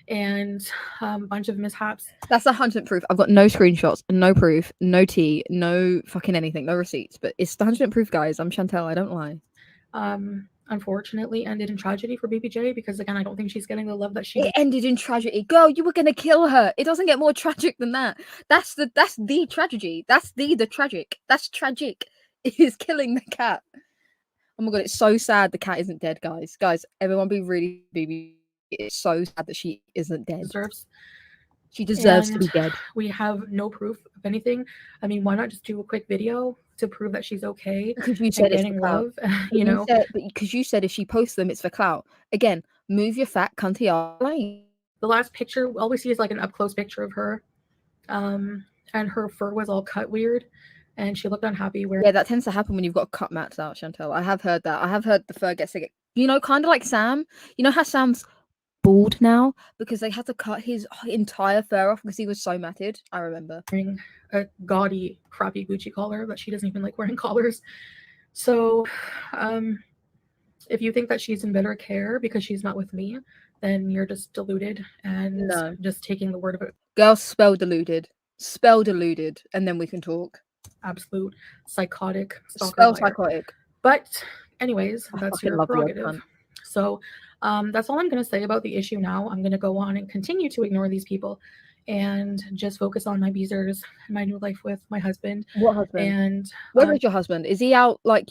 and a bunch of mishaps.
That's 100% proof. I've got no screenshots, no proof, no tea, no fucking anything, no receipts. But it's 100% proof, guys. I'm Chantal. I don't lie.
Unfortunately ended in tragedy for BBJ because again I don't think she's getting the love that she
It ended in tragedy. Girl, you were gonna kill her. It doesn't get more tragic than that. That's the tragedy. That's the tragic. That's tragic. It is killing the cat. Oh my god, it's so sad the cat isn't dead, guys. Guys, everyone be really BB. It's so sad that she isn't dead. She deserves to be dead.
We have no proof of anything. I mean, why not just do a quick video to prove that she's okay?
Because you said
getting love,
because you said if she posts them, it's for clout. Again, move your fat cunty line.
The last picture, all we see is like an up close picture of her, and her fur was all cut weird, and she looked unhappy.
Yeah, that tends to happen when you've got cut mats out, Chantal. I have heard that. I have heard the fur gets to get, kind of like Sam. You know how Sam's bald now because they had to cut his entire fur off because he was so matted. I remember
wearing a gaudy, crappy Gucci collar that she doesn't even like wearing collars. So, if you think that she's in better care because she's not with me, then you're just deluded and just taking the word of it.
Girl, spell deluded, and then we can talk.
Absolute psychotic.
Spell psychotic.
But anyways, that's your prerogative. So that's all I'm going to say about the issue now. I'm going to go on and continue to ignore these people and just focus on my beezers and my new life with my husband.
What husband?
And
where is your husband? Is he out, like,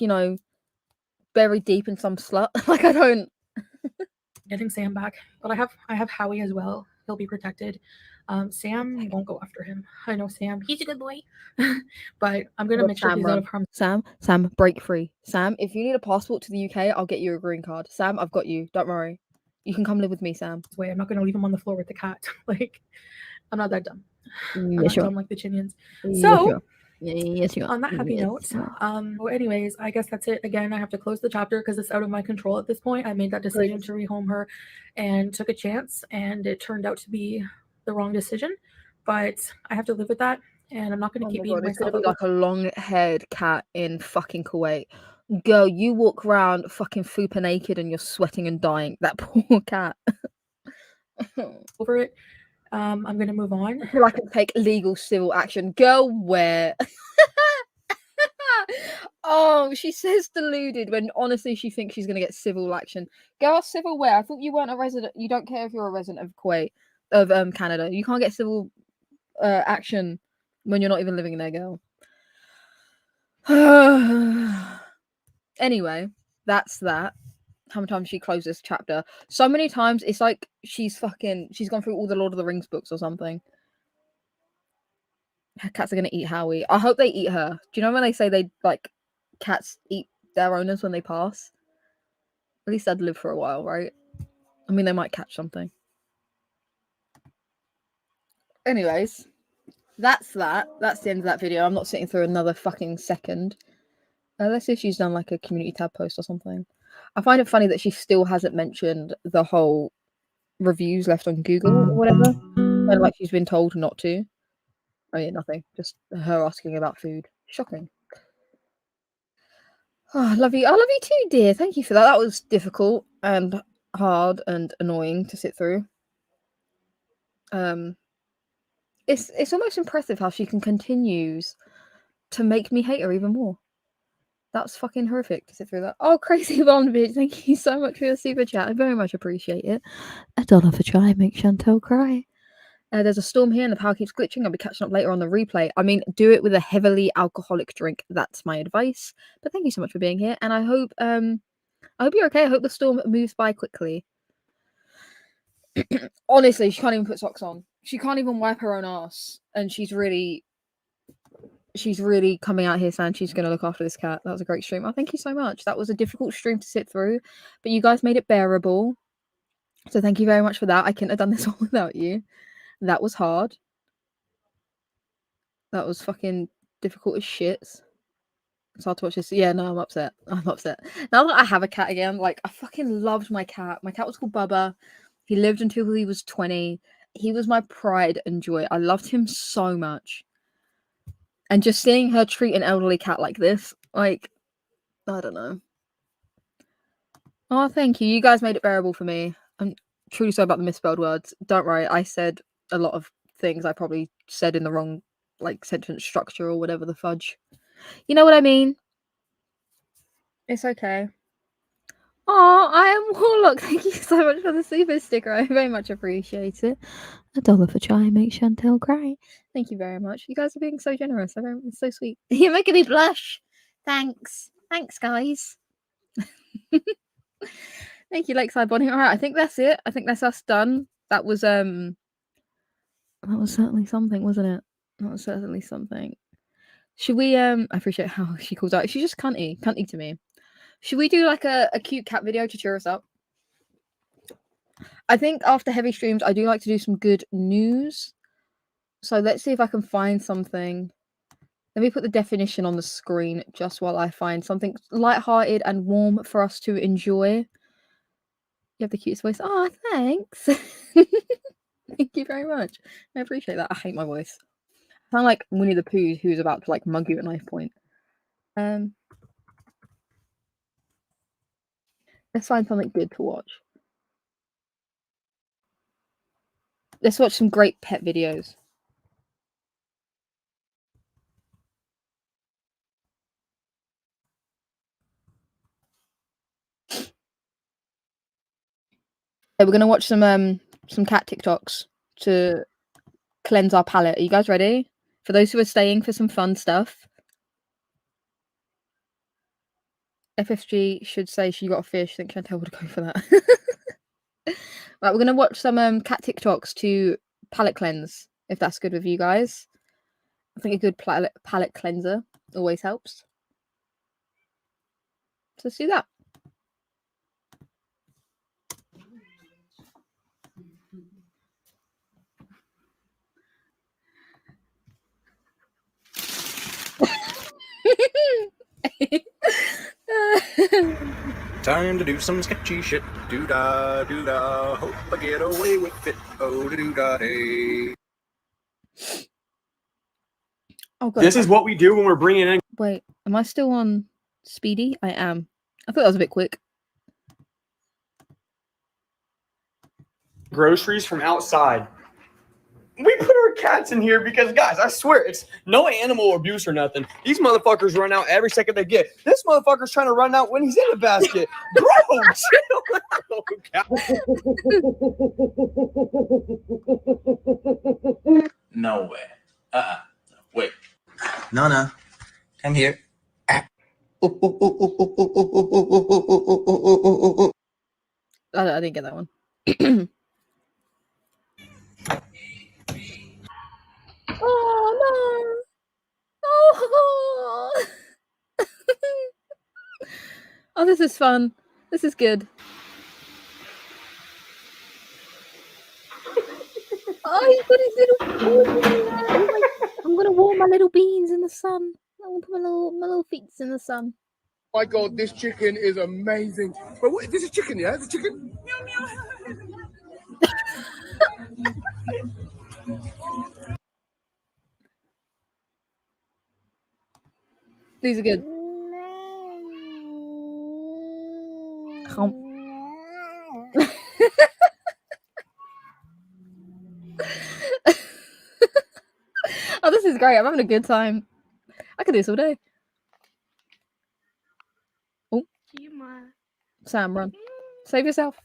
buried deep in some slut? Like, I don't...
getting Sam back. But I have Howie as well. He'll be protected. Sam won't go after him. I know Sam. He's a good boy. But I'm gonna make sure he's out of harm's
Sam, break free. Sam, if you need a passport to the UK, I'll get you a green card. Sam, I've got you. Don't worry. You can come live with me, Sam.
way. I'm not gonna leave him on the floor with the cat. Like, I'm not that dumb. I'm
Yes,
not
you are.
dumb like the Chinians.
Yes,
So
you are. Yes, you are.
on that happy
Yes,
note,
you are.
well, anyways, I guess that's it. Again, I have to close the chapter because it's out of my control at this point. I made that decision to rehome her and took a chance, and it turned out to be the wrong decision. But I have to live with that, and I'm not going to keep beating
It's gonna
myself
be
up.
like a long-haired cat in fucking Kuwait. Girl, you walk around fucking fupa naked and you're sweating and dying. That poor cat.
Over it. I'm going to move on.
I feel like I can take legal civil action. Girl, where? Oh, she says deluded when honestly she thinks she's gonna get civil action. Girl, civil where? I thought you weren't a resident. You don't care if you're a resident of Kuwait, of Canada. You can't get civil action when you're not even living there, girl. Anyway, that's that. How many times she closed this chapter? So many times it's like she's gone through all the Lord of the Rings books or something. Her cats are gonna eat Howie. I hope they eat her. Do you know when they say they like cats eat their owners when they pass? At least they'd live for a while, right? I mean, they might catch something. Anyways, that's that. That's the end of that video. I'm not sitting through another fucking second. Let's see if she's done like a community tab post or something. I find it funny that she still hasn't mentioned the whole reviews left on Google or whatever. And like she's been told not to. Oh yeah, nothing. Just her asking about food. Shocking. Oh, I love you. I love you too, dear. Thank you for that. That was difficult and hard and annoying to sit through. It's almost impressive how she continues to make me hate her even more. That's fucking horrific to sit through that. Oh, crazy blonde bitch! Thank you so much for your super chat. I very much appreciate it. $1 for try makes Chantal cry. There's a storm here and the power keeps glitching. I'll be catching up later on the replay. I mean, do it with a heavily alcoholic drink. That's my advice. But thank you so much for being here, and I hope you're okay. I hope the storm moves by quickly. Honestly, she can't even put socks on. She can't even wipe her own ass, and she's really coming out here saying she's going to look after this cat. That was a great stream. Oh, thank you so much. That was a difficult stream to sit through, but you guys made it bearable. So thank you very much for that. I couldn't have done this all without you. That was hard. That was fucking difficult as shit. It's hard to watch this. Yeah, no, I'm upset. I'm upset. Now that I have a cat again, like, I fucking loved my cat. My cat was called Bubba. He lived until he was 20. He was my pride and joy. I loved him so much. And just seeing her treat an elderly cat like this, like, I don't know. Oh, thank you. You guys made it bearable for me. I'm truly sorry about the misspelled words. Don't worry. I said a lot of things I probably said in the wrong, like, sentence structure or whatever the fudge. You know what I mean? It's okay. Oh, I am Warlock. Thank you so much for the super sticker. I very much appreciate it. $1 for try makes Chantal cry. Thank you very much. You guys are being so generous. It's so sweet. You're making me blush. Thanks. Thanks, guys. Thank you, Lakeside Bonnie. All right, I think that's it. I think that's us done. That was certainly something, wasn't it? That was certainly something. Should we I appreciate how she calls out. She's just cunty to me. Should we do like a cute cat video to cheer us up? I think after heavy streams, I do like to do some good news. So let's see if I can find something. Let me put the definition on the screen just while I find something lighthearted and warm for us to enjoy. You have the cutest voice. Oh, thanks. Thank you very much. I appreciate that. I hate my voice. I sound like Winnie the Pooh who's about to like mug you at knife point. Let's find something good to watch. Let's watch some great pet videos. Okay, we're gonna watch some cat TikToks to cleanse our palate. Are you guys ready? For those who are staying for some fun stuff. FFG should say she got a fish. I think Chantal would go for that. Right, we're gonna watch some cat TikToks to palate cleanse, if that's good with you guys. I think a good palate cleanser always helps. So let's do that.
Time to do some sketchy shit. Doo-da, doo-da. Hope I get away with it. Oh, doo-da, hey.
Oh god.
This is what we do when we're bringing in.
Wait, am I still on speedy? I am. I thought that was a bit quick.
Groceries from outside. We put our cats in here because, guys, I swear, it's no animal abuse or nothing. These motherfuckers run out every second they get. This motherfucker's trying to run out when he's in the basket. Bro, chill out.
No way. Wait. Nana, come here.
I didn't get that one. Oh no! Oh! Oh, this is fun. This is good. Oh, he's got his little beans in there. I'm gonna warm my little beans in the sun. I'm gonna put my little feet in the sun.
My God, this chicken is amazing. But what, this is chicken, yeah? The chicken?
These are good. Oh, this is great. I'm having a good time. I could do this all day. Oh, Sam, run. Save yourself.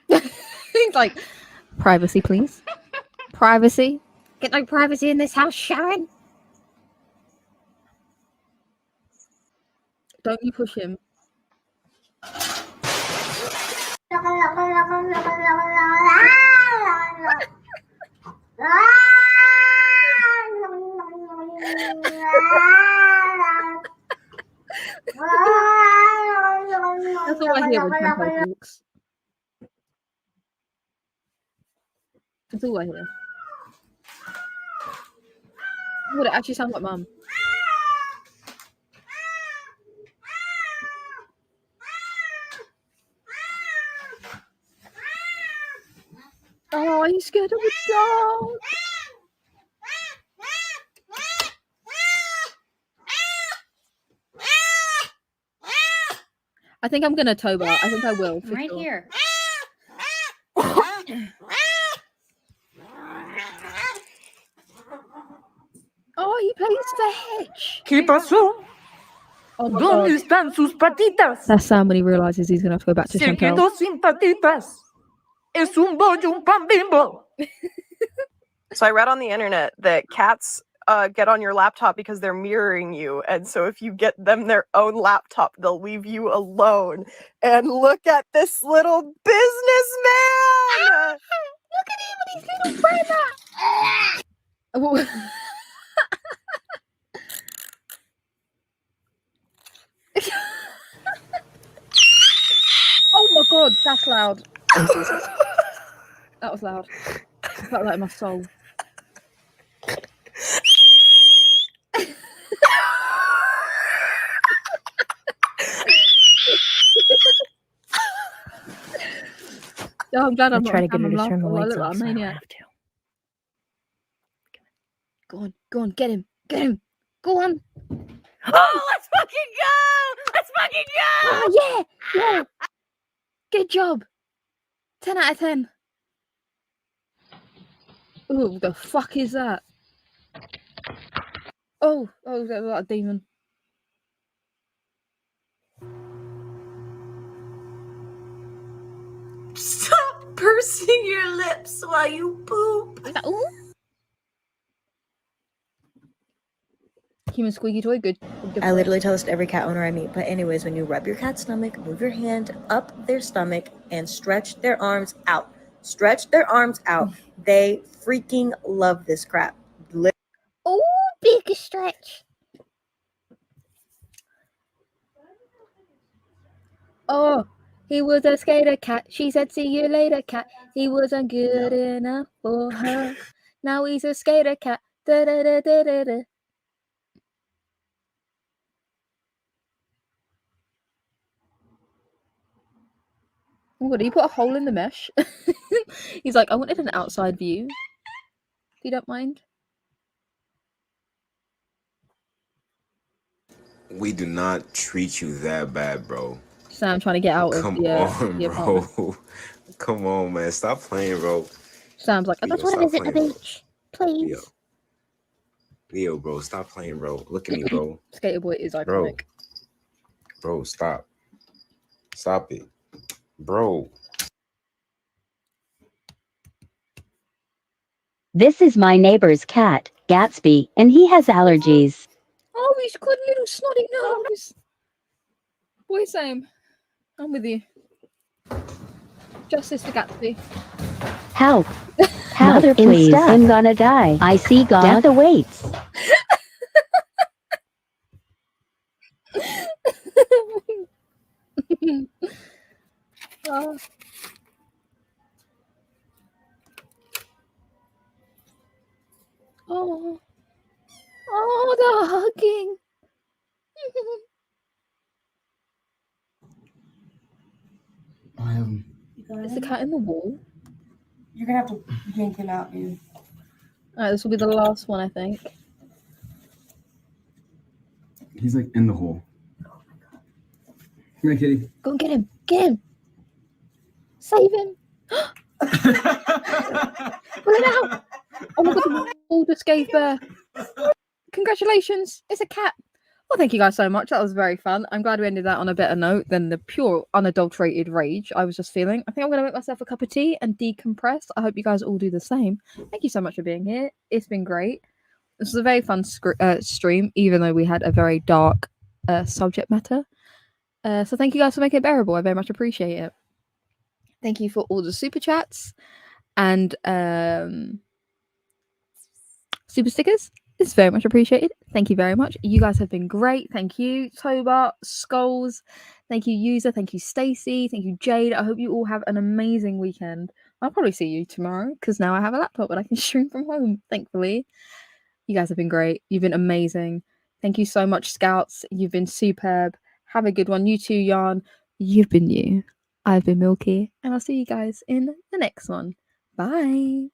He's like, privacy, please. Privacy. Get no privacy in this house, Sharon. Don't you push him. That's all I hear when Chantal talks. That's all I hear. Would it actually sound like Mum? Oh, are you scared of the dog? I think I'm gonna Toba. I think I will.
Right
sure.
here.
Oh, he plays fetch.
¿Qué pasó?
Oh my
¿Dónde
God.
están sus patitas?
That's Sam when he realizes he's gonna have to go back to
Se
Chantal.
quedó sin patitas. Es un bollo, un pan bimbo.
So I read on the internet that cats get on your laptop because they're mirroring you, and so if you get them their own laptop, they'll leave you alone. And look at this little businessman!
Look at him with his little brother. Oh my God, that's loud. That was loud. I felt that in my soul. Oh, I'm glad I'm
try to
not
get her to turn the
laughing. I
lights
look like
off.
a
So I don't
maniac.
have to.
Go on, get him, go on.
Oh, let's fucking go! Let's fucking go!
Oh yeah. Good job. 10 out of 10. Ooh, the fuck is that? Oh, that was a demon.
Stop pursing your lips while you poop.
Ooh. Human squeaky toy, good.
I literally tell this to every cat owner I meet. But anyways, when you rub your cat's stomach, move your hand up their stomach and stretch their arms out. Stretch their arms out. They freaking love this crap.
Oh, big stretch. Oh, he was a skater cat. She said, see you later, cat. He wasn't good enough for her. Now he's a skater cat. Da, da, da, da, da, da. Oh, what, did he put a hole in the mesh? He's like, I wanted an outside view. If you don't mind.
We do not treat you that bad, bro.
Sam trying to get out
Come
of the
on,
apartment.
bro. Come on, man. Stop playing, bro.
Sam's like, I just want to visit the beach. Please.
Leo, bro, stop playing, bro. Look at me, bro.
Skater boy is iconic.
Bro, stop. Stop it. Bro.
This is my neighbor's cat, Gatsby, and he has allergies.
Oh, he's got a little snotty nose. Boy, Sam, I'm with you. Justice to Gatsby.
Help. Help, Mother, please. I'm gonna die. I see God. Death awaits.
Oh. Oh. Oh, the hugging. Is the cat in the wall?
You're gonna have to yank him out, dude.
Alright, this will be the last one, I think.
He's like in the hole. Come here, kitty.
Go and get him. Get him. Save him. Pull it out. Oh my god, the wall just gave birth. Congratulations. It's a cat. Well, thank you guys so much. That was very fun. I'm glad we ended that on a better note than the pure, unadulterated rage I was just feeling. I think I'm going to make myself a cup of tea and decompress. I hope you guys all do the same. Thank you so much for being here. It's been great. This was a very fun stream, even though we had a very dark subject matter. So thank you guys for making it bearable. I very much appreciate it. Thank you for all the super chats and super stickers. It's very much appreciated. Thank you very much. You guys have been great. Thank you, Toba, Skulls. Thank you, User. Thank you, Stacy. Thank you, Jade. I hope you all have an amazing weekend. I'll probably see you tomorrow because now I have a laptop and I can stream from home, thankfully. You guys have been great. You've been amazing. Thank you so much, Scouts. You've been superb. Have a good one. You too, Yarn. You've been you. I've been Milky. And I'll see you guys in the next one. Bye.